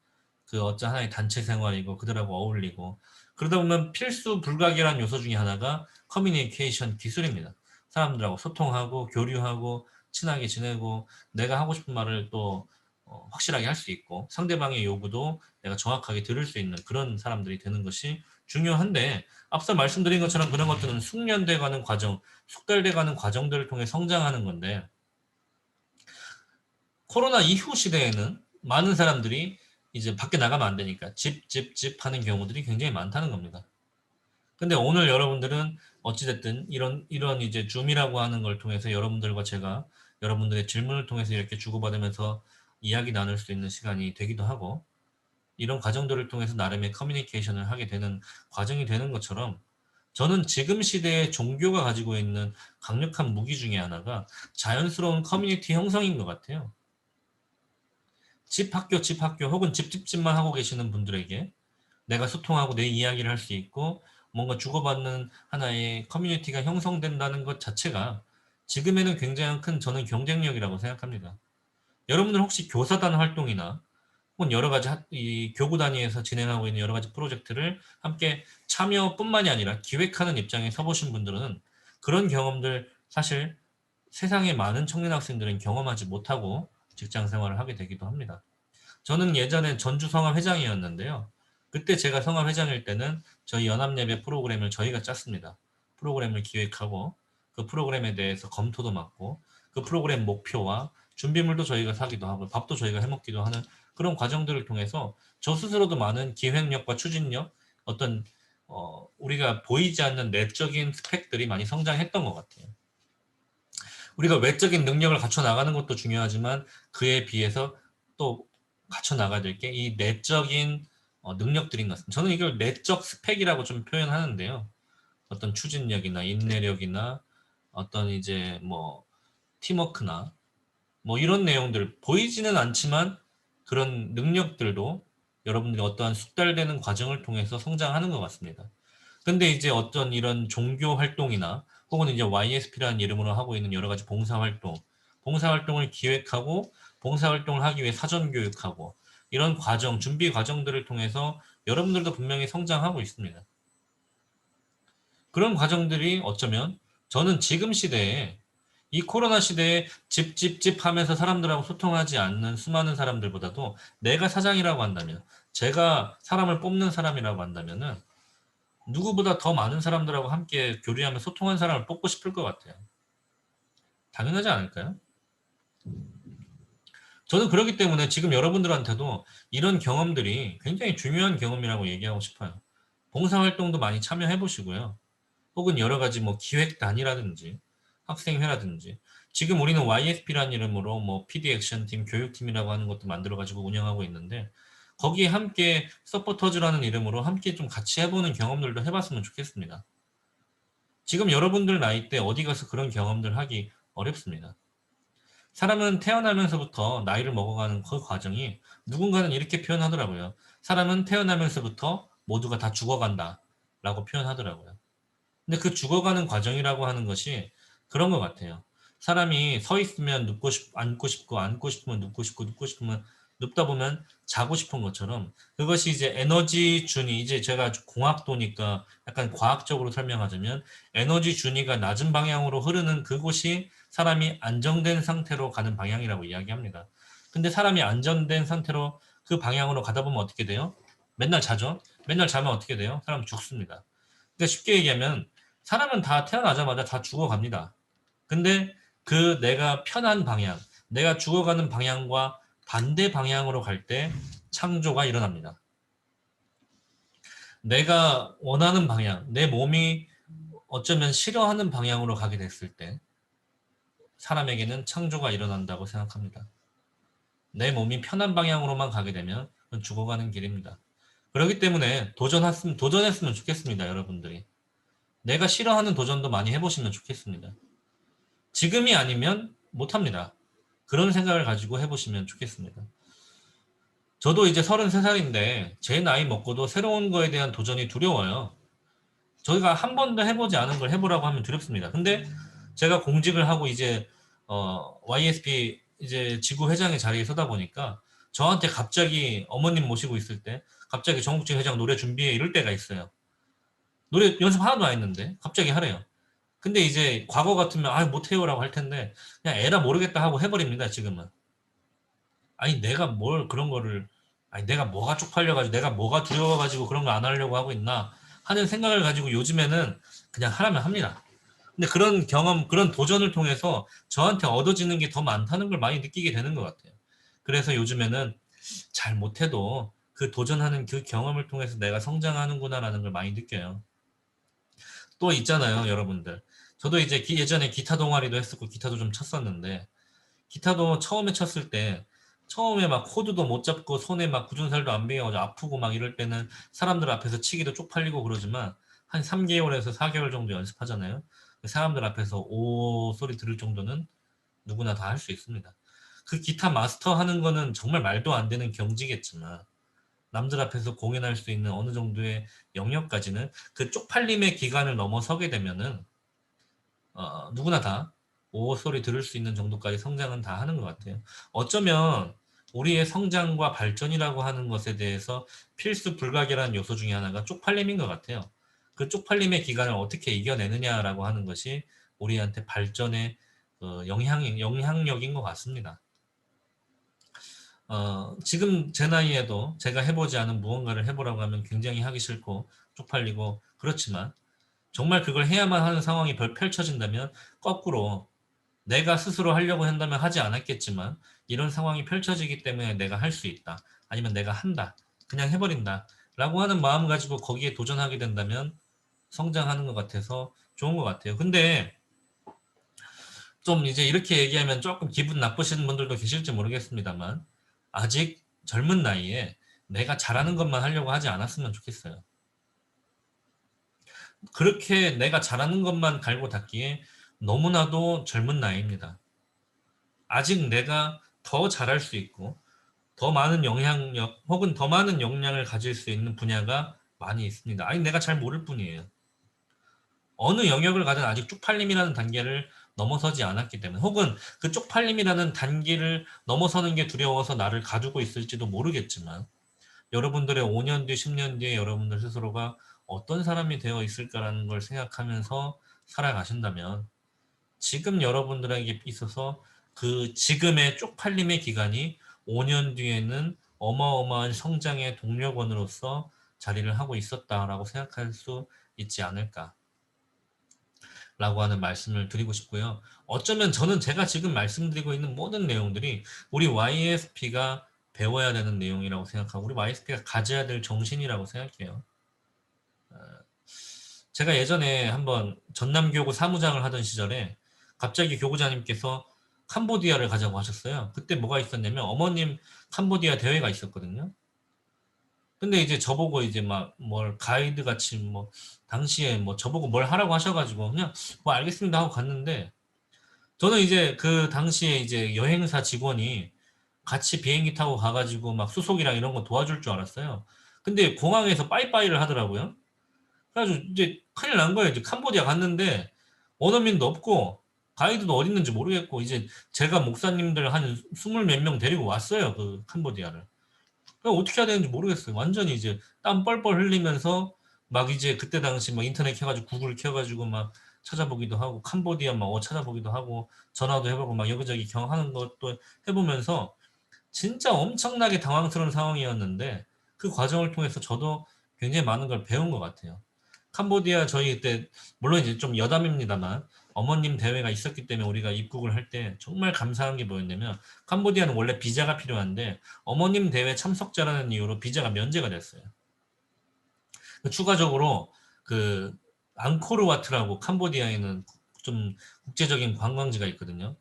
그 어떤 하나의 단체 생활이고 그들하고 어울리고, 그러다 보면 필수 불가결한 요소 중에 하나가 커뮤니케이션 기술입니다. 사람들하고 소통하고 교류하고 친하게 지내고 내가 하고 싶은 말을 또 확실하게 할 수 있고 상대방의 요구도 내가 정확하게 들을 수 있는 그런 사람들이 되는 것이 중요한데 앞서 말씀드린 것처럼 그런 것들은 숙련돼 가는 과정, 숙달돼 가는 과정들을 통해 성장하는 건데 코로나 이후 시대에는 많은 사람들이 이제 밖에 나가면 안 되니까 집 하는 경우들이 굉장히 많다는 겁니다. 근데 오늘 여러분들은 어찌됐든 이런 이제 줌이라고 하는 걸 통해서 여러분들과 제가 여러분들의 질문을 통해서 이렇게 주고받으면서 이야기 나눌 수 있는 시간이 되기도 하고 이런 과정들을 통해서 나름의 커뮤니케이션을 하게 되는 과정이 되는 것처럼 저는 지금 시대의 종교가 가지고 있는 강력한 무기 중에 하나가 자연스러운 커뮤니티 형성인 것 같아요. 집 학교 혹은 집만 하고 계시는 분들에게 내가 소통하고 내 이야기를 할 수 있고 뭔가 주고받는 하나의 커뮤니티가 형성된다는 것 자체가 지금에는 굉장히 큰 저는 경쟁력이라고 생각합니다. 여러분들 혹시 교사단 활동이나 혹은 여러 가지 이 교구 단위에서 진행하고 있는 여러 가지 프로젝트를 함께 참여뿐만이 아니라 기획하는 입장에 서보신 분들은 그런 경험들 사실 세상의 많은 청년 학생들은 경험하지 못하고 직장 생활을 하게 되기도 합니다. 저는 예전에 전주 성함 회장이었는데요. 그때 제가 성함 회장일 때는 저희 연합예배 프로그램을 저희가 짰습니다. 프로그램을 기획하고 그 프로그램에 대해서 검토도 맡고 그 프로그램 목표와 준비물도 저희가 사기도 하고 밥도 저희가 해먹기도 하는 그런 과정들을 통해서 저 스스로도 많은 기획력과 추진력 어떤 우리가 보이지 않는 내적인 스펙들이 많이 성장했던 것 같아요. 우리가 외적인 능력을 갖춰 나가는 것도 중요하지만 그에 비해서 또 갖춰 나가야 될 게 이 내적인 능력들인 것 같습니다. 저는 이걸 내적 스펙이라고 좀 표현하는데요. 어떤 추진력이나 인내력이나 어떤 이제 뭐 팀워크나 뭐 이런 내용들 보이지는 않지만 그런 능력들도 여러분들이 어떠한 숙달되는 과정을 통해서 성장하는 것 같습니다. 근데 이제 어떤 이런 종교 활동이나 혹은 이제 YSP라는 이름으로 하고 있는 여러 가지 봉사활동을 기획하고 봉사활동을 하기 위해 사전 교육하고 이런 과정, 준비 과정들을 통해서 여러분들도 분명히 성장하고 있습니다. 그런 과정들이 어쩌면 저는 지금 시대에 이 코로나 시대에 집 하면서 사람들하고 소통하지 않는 수많은 사람들보다도 내가 사장이라고 한다면 제가 사람을 뽑는 사람이라고 한다면은 누구보다 더 많은 사람들하고 함께 교류하며 소통한 사람을 뽑고 싶을 것 같아요. 당연하지 않을까요? 저는 그렇기 때문에 지금 여러분들한테도 이런 경험들이 굉장히 중요한 경험이라고 얘기하고 싶어요. 봉사활동도 많이 참여해 보시고요. 혹은 여러 가지 뭐 기획단이라든지 학생회라든지 지금 우리는 YSP라는 이름으로 뭐 PD 액션팀, 교육팀이라고 하는 것도 만들어 가지고 운영하고 있는데 거기에 함께 서포터즈라는 이름으로 함께 좀 같이 해보는 경험들도 해봤으면 좋겠습니다. 지금 여러분들 나이 때 어디 가서 그런 경험들 하기 어렵습니다. 사람은 태어나면서부터 나이를 먹어가는 그 과정이 누군가는 이렇게 표현하더라고요. 사람은 태어나면서부터 모두가 다 죽어간다 라고 표현하더라고요. 근데 그 죽어가는 과정이라고 하는 것이 그런 것 같아요. 사람이 서 있으면 앉고 싶고, 앉고 싶으면 눕고 싶고, 눕고 싶으면 눕다 보면 자고 싶은 것처럼 그것이 이제 에너지 준위, 이제 제가 공학도니까 약간 과학적으로 설명하자면 에너지 준위가 낮은 방향으로 흐르는 그곳이 사람이 안정된 상태로 가는 방향이라고 이야기합니다. 근데 사람이 안정된 상태로 그 방향으로 가다 보면 어떻게 돼요? 맨날 자죠? 맨날 자면 어떻게 돼요? 사람 죽습니다. 그러니까 쉽게 얘기하면 사람은 다 태어나자마자 다 죽어갑니다. 근데 그 내가 편한 방향, 내가 죽어가는 방향과 반대 방향으로 갈 때 창조가 일어납니다. 내가 원하는 방향, 내 몸이 어쩌면 싫어하는 방향으로 가게 됐을 때 사람에게는 창조가 일어난다고 생각합니다. 내 몸이 편한 방향으로만 가게 되면 그건 죽어가는 길입니다. 그렇기 때문에 도전했으면 좋겠습니다, 여러분들이. 내가 싫어하는 도전도 많이 해보시면 좋겠습니다. 지금이 아니면 못합니다. 그런 생각을 가지고 해보시면 좋겠습니다. 저도 이제 33살인데 제 나이 먹고도 새로운 거에 대한 도전이 두려워요. 저희가 한 번도 해보지 않은 걸 해보라고 하면 두렵습니다. 근데 제가 공직을 하고 이제 YSP 이제 지구 회장의 자리에 서다 보니까 저한테 갑자기 어머님 모시고 있을 때 갑자기 정국진 회장 노래 준비해 이럴 때가 있어요. 노래 연습 하나도 안 했는데 갑자기 하래요. 근데 이제 과거 같으면 아 못해요라고 할 텐데 그냥 에라 모르겠다 하고 해버립니다 지금은. 아니 내가 뭘 그런 거를, 아니 내가 뭐가 쪽팔려가지고 내가 뭐가 두려워가지고 그런 거 안 하려고 하고 있나 하는 생각을 가지고 요즘에는 그냥 하라면 합니다. 근데 그런 경험, 그런 도전을 통해서 저한테 얻어지는 게 더 많다는 걸 많이 느끼게 되는 것 같아요. 그래서 요즘에는 잘 못해도 그 도전하는 그 경험을 통해서 내가 성장하는구나라는 걸 많이 느껴요. 또 있잖아요, 여러분들. 저도 이제 예전에 기타 동아리도 했었고 기타도 좀 쳤었는데, 기타도 처음에 쳤을 때 처음에 막 코드도 못 잡고 손에 막 굳은 살도 안 배겨가지고 아프고 막 이럴 때는 사람들 앞에서 치기도 쪽팔리고 그러지만 한 3개월에서 4개월 정도 연습하잖아요. 사람들 앞에서 오 소리 들을 정도는 누구나 다 할 수 있습니다. 그 기타 마스터 하는 거는 정말 말도 안 되는 경지겠지만 남들 앞에서 공연할 수 있는 어느 정도의 영역까지는 그 쪽팔림의 기간을 넘어서게 되면은 누구나 다 오 소리 들을 수 있는 정도까지 성장은 다 하는 것 같아요. 어쩌면 우리의 성장과 발전이라고 하는 것에 대해서 필수 불가결한 요소 중에 하나가 쪽팔림인 것 같아요. 그 쪽팔림의 기간을 어떻게 이겨내느냐라고 하는 것이 우리한테 발전의 영향력인 것 같습니다. 지금 제 나이에도 제가 해보지 않은 무언가를 해보라고 하면 굉장히 하기 싫고 쪽팔리고 그렇지만 정말 그걸 해야만 하는 상황이 펼쳐진다면 거꾸로 내가 스스로 하려고 한다면 하지 않았겠지만 이런 상황이 펼쳐지기 때문에 내가 할 수 있다. 아니면 내가 한다. 그냥 해버린다. 라고 하는 마음 가지고 거기에 도전하게 된다면 성장하는 것 같아서 좋은 것 같아요. 근데 좀 이제 이렇게 얘기하면 조금 기분 나쁘시는 분들도 계실지 모르겠습니다만 아직 젊은 나이에 내가 잘하는 것만 하려고 하지 않았으면 좋겠어요. 그렇게 내가 잘하는 것만 갈고 닦기에 너무나도 젊은 나이입니다. 아직 내가 더 잘할 수 있고 더 많은 영향력 혹은 더 많은 역량을 가질 수 있는 분야가 많이 있습니다. 아니 내가 잘 모를 뿐이에요. 어느 영역을 가든 아직 쪽팔림이라는 단계를 넘어서지 않았기 때문에 혹은 그 쪽팔림이라는 단계를 넘어서는 게 두려워서 나를 가두고 있을지도 모르겠지만 여러분들의 5년 뒤, 10년 뒤에 여러분들 스스로가 어떤 사람이 되어 있을까라는 걸 생각하면서 살아가신다면 지금 여러분들에게 있어서 그 지금의 쪽팔림의 기간이 5년 뒤에는 어마어마한 성장의 동력원으로서 자리를 하고 있었다라고 생각할 수 있지 않을까라고 하는 말씀을 드리고 싶고요. 어쩌면 저는 제가 지금 말씀드리고 있는 모든 내용들이 우리 YSP가 배워야 되는 내용이라고 생각하고 우리 YSP가 가져야 될 정신이라고 생각해요. 제가 예전에 한번 전남교구 사무장을 하던 시절에 갑자기 교구장님께서 캄보디아를 가자고 하셨어요. 그때 뭐가 있었냐면 어머님 캄보디아 대회가 있었거든요. 근데 이제 저보고 이제 막 뭘 가이드 같이 뭐 당시에 뭐 저보고 뭘 하라고 하셔가지고 그냥 뭐 알겠습니다 하고 갔는데 저는 이제 그 당시에 이제 여행사 직원이 같이 비행기 타고 가가지고 막 수속이랑 이런 거 도와줄 줄 알았어요. 근데 공항에서 빠이빠이를 하더라고요. 그래가지고 이제 큰일 난 거예요. 이제 캄보디아 갔는데 원어민도 없고 가이드도 어디 있는지 모르겠고 이제 제가 목사님들 한 스물 몇 명 데리고 왔어요. 그 캄보디아를. 그럼 어떻게 해야 되는지 모르겠어요. 완전히 이제 땀 뻘뻘 흘리면서 막 이제 그때 당시 막 인터넷 켜가지고 구글 켜가지고 막 찾아보기도 하고 캄보디아 막 찾아보기도 하고 전화도 해보고 막 여기저기 경하는 것도 해보면서 진짜 엄청나게 당황스러운 상황이었는데 그 과정을 통해서 저도 굉장히 많은 걸 배운 것 같아요. 캄보디아 저희 그때 물론 이제 좀 여담입니다만 어머님 대회가 있었기 때문에 우리가 입국을 할 때 정말 감사한 게 뭐였냐면 캄보디아는 원래 비자가 필요한데 어머님 대회 참석자라는 이유로 비자가 면제가 됐어요. 추가적으로 그 앙코르와트라고 캄보디아에는 좀 국제적인 관광지가 있거든요.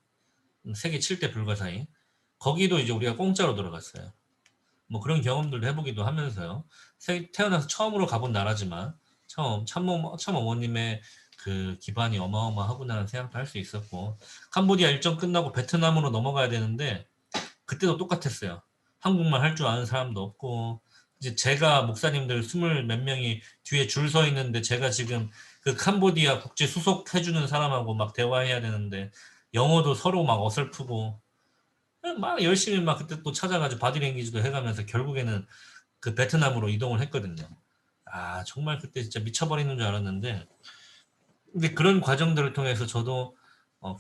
세계 7대 불가사의. 거기도 이제 우리가 공짜로 들어갔어요. 뭐 그런 경험들도 해보기도 하면서요. 태어나서 처음으로 가본 나라지만 참 어머님의 그 기반이 어마어마하구나라는 생각도 할 수 있었고 캄보디아 일정 끝나고 베트남으로 넘어가야 되는데 그때도 똑같았어요. 한국말 할 줄 아는 사람도 없고 이제 제가 목사님들 스물 몇 명이 뒤에 줄 서 있는데 제가 지금 그 캄보디아 국제 수속해주는 사람하고 막 대화해야 되는데 영어도 서로 막 어설프고 막 열심히 막 그때 또 찾아가지고 바디랭귀지도 해가면서 결국에는 그 베트남으로 이동을 했거든요. 아 정말 그때 진짜 미쳐버리는 줄 알았는데 근데 그런 과정들을 통해서 저도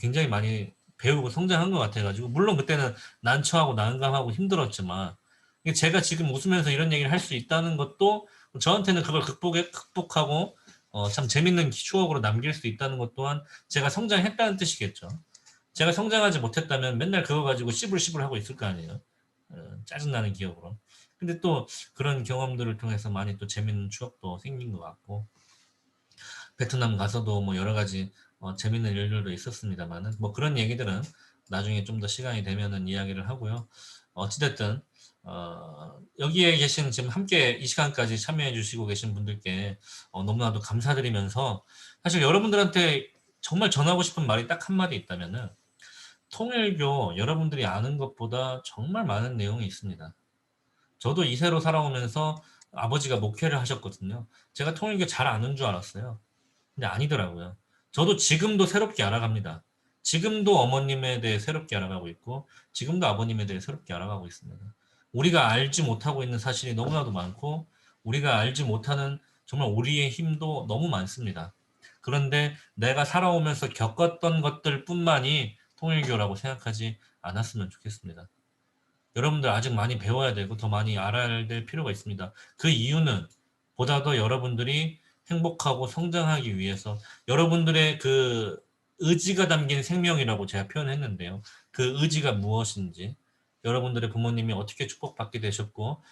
굉장히 많이 배우고 성장한 것 같아가지고, 물론 그때는 난처하고 난감하고 힘들었지만, 이게 제가 지금 웃으면서 이런 얘기를 할 수 있다는 것도 저한테는 그걸 극복하고 참 재밌는 추억으로 남길 수 있다는 것 또한 제가 성장했다는 뜻이겠죠. 제가 성장하지 못했다면 맨날 그거 가지고 씨불씨불 하고 있을 거 아니에요. 짜증나는 기억으로. 근데 또 그런 경험들을 통해서 많이 또 재밌는 추억도 생긴 것 같고, 베트남 가서도 뭐 여러 가지 재밌는 일들도 있었습니다만은, 뭐 그런 얘기들은 나중에 좀 더 시간이 되면은 이야기를 하고요. 어찌됐든 여기에 계신 지금 함께 이 시간까지 참여해 주시고 계신 분들께 너무나도 감사드리면서, 사실 여러분들한테 정말 전하고 싶은 말이 딱 한마디 있다면은, 통일교 여러분들이 아는 것보다 정말 많은 내용이 있습니다. 저도 이세로 살아오면서 아버지가 목회를 하셨거든요. 제가 통일교 잘 아는 줄 알았어요. 근데 아니더라고요. 저도 지금도 새롭게 알아갑니다. 지금도 어머님에 대해 새롭게 알아가고 있고, 지금도 아버님에 대해 새롭게 알아가고 있습니다. 우리가 알지 못하고 있는 사실이 너무나도 많고, 우리가 알지 못하는 정말 우리의 힘도 너무 많습니다. 그런데 내가 살아오면서 겪었던 것들 뿐만이 통일교라고 생각하지 않았으면 좋겠습니다. 여러분들 아직 많이 배워야 되고 더 많이 알아야 될 필요가 있습니다. 그 이유는 보다 더 여러분들이 행복하고 성장하기 위해서, 여러분들의 그 의지가 담긴 생명이라고 제가 표현했는데요. 그 의지가 무엇인지, 여러분들의 부모님이 어떻게 축복받게 되셨고,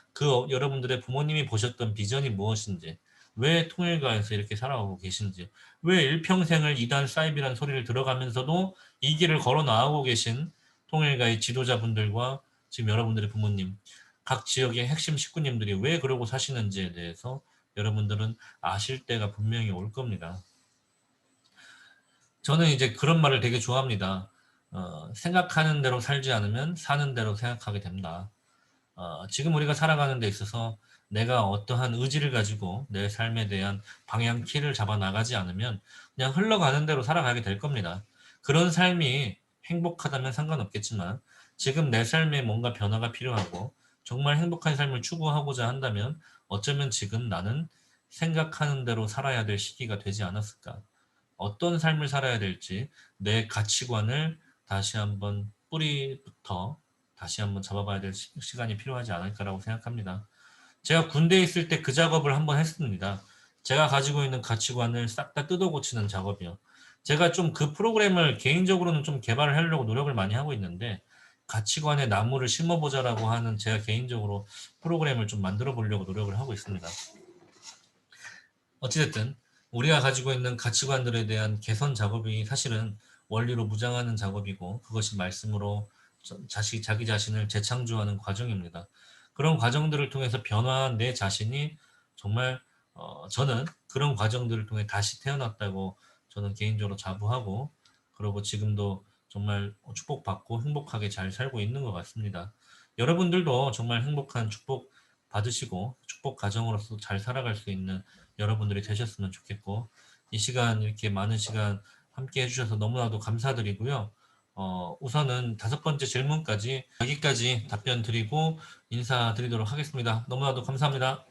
여러분들의 부모님이 보셨던 비전이 무엇인지, 왜 통일가에서 이렇게 살아오고 계신지, 왜 일평생을 이단 사입이라는 소리를 들어가면서도 이 길을 걸어 나가고 계신 통일가의 지도자분들과 지금 여러분들의 부모님, 각 지역의 핵심 식구님들이 왜 그러고 사시는지에 대해서 여러분들은 아실 때가 분명히 올 겁니다. 저는 이제 그런 말을 되게 좋아합니다. 생각하는 대로 살지 않으면 사는 대로 생각하게 된다. 지금 우리가 살아가는 데 있어서 내가 어떠한 의지를 가지고 내 삶에 대한 방향키를 잡아 나가지 않으면 그냥 흘러가는 대로 살아가게 될 겁니다. 그런 삶이 행복하다면 상관없겠지만, 지금 내 삶에 뭔가 변화가 필요하고 정말 행복한 삶을 추구하고자 한다면 어쩌면 지금 나는 생각하는 대로 살아야 될 시기가 되지 않았을까. 어떤 삶을 살아야 될지 내 가치관을 다시 한번 뿌리부터 다시 한번 잡아봐야 될 시간이 필요하지 않을까라고 생각합니다. 제가 군대에 있을 때 그 작업을 한번 했습니다. 제가 가지고 있는 가치관을 싹 다 뜯어 고치는 작업이요. 제가 좀 그 프로그램을 개인적으로는 좀 개발을 하려고 노력을 많이 하고 있는데, 가치관의 나무를 심어보자라고 하는 제가 개인적으로 프로그램을 좀 만들어 보려고 노력을 하고 있습니다. 어찌됐든 우리가 가지고 있는 가치관들에 대한 개선 작업이 사실은 원리로 무장하는 작업이고, 그것이 말씀으로 자기 자신을 재창조하는 과정입니다. 그런 과정들을 통해서 변화한 내 자신이 정말 저는 그런 과정들을 통해 다시 태어났다고 저는 개인적으로 자부하고, 그리고 지금도 정말 축복받고 행복하게 잘 살고 있는 것 같습니다. 여러분들도 정말 행복한 축복 받으시고 축복 가정으로서 잘 살아갈 수 있는 여러분들이 되셨으면 좋겠고, 이 시간 이렇게 많은 시간 함께 해주셔서 너무나도 감사드리고요. 우선은 5번째 질문까지 여기까지 답변 드리고 인사드리도록 하겠습니다. 너무나도 감사합니다.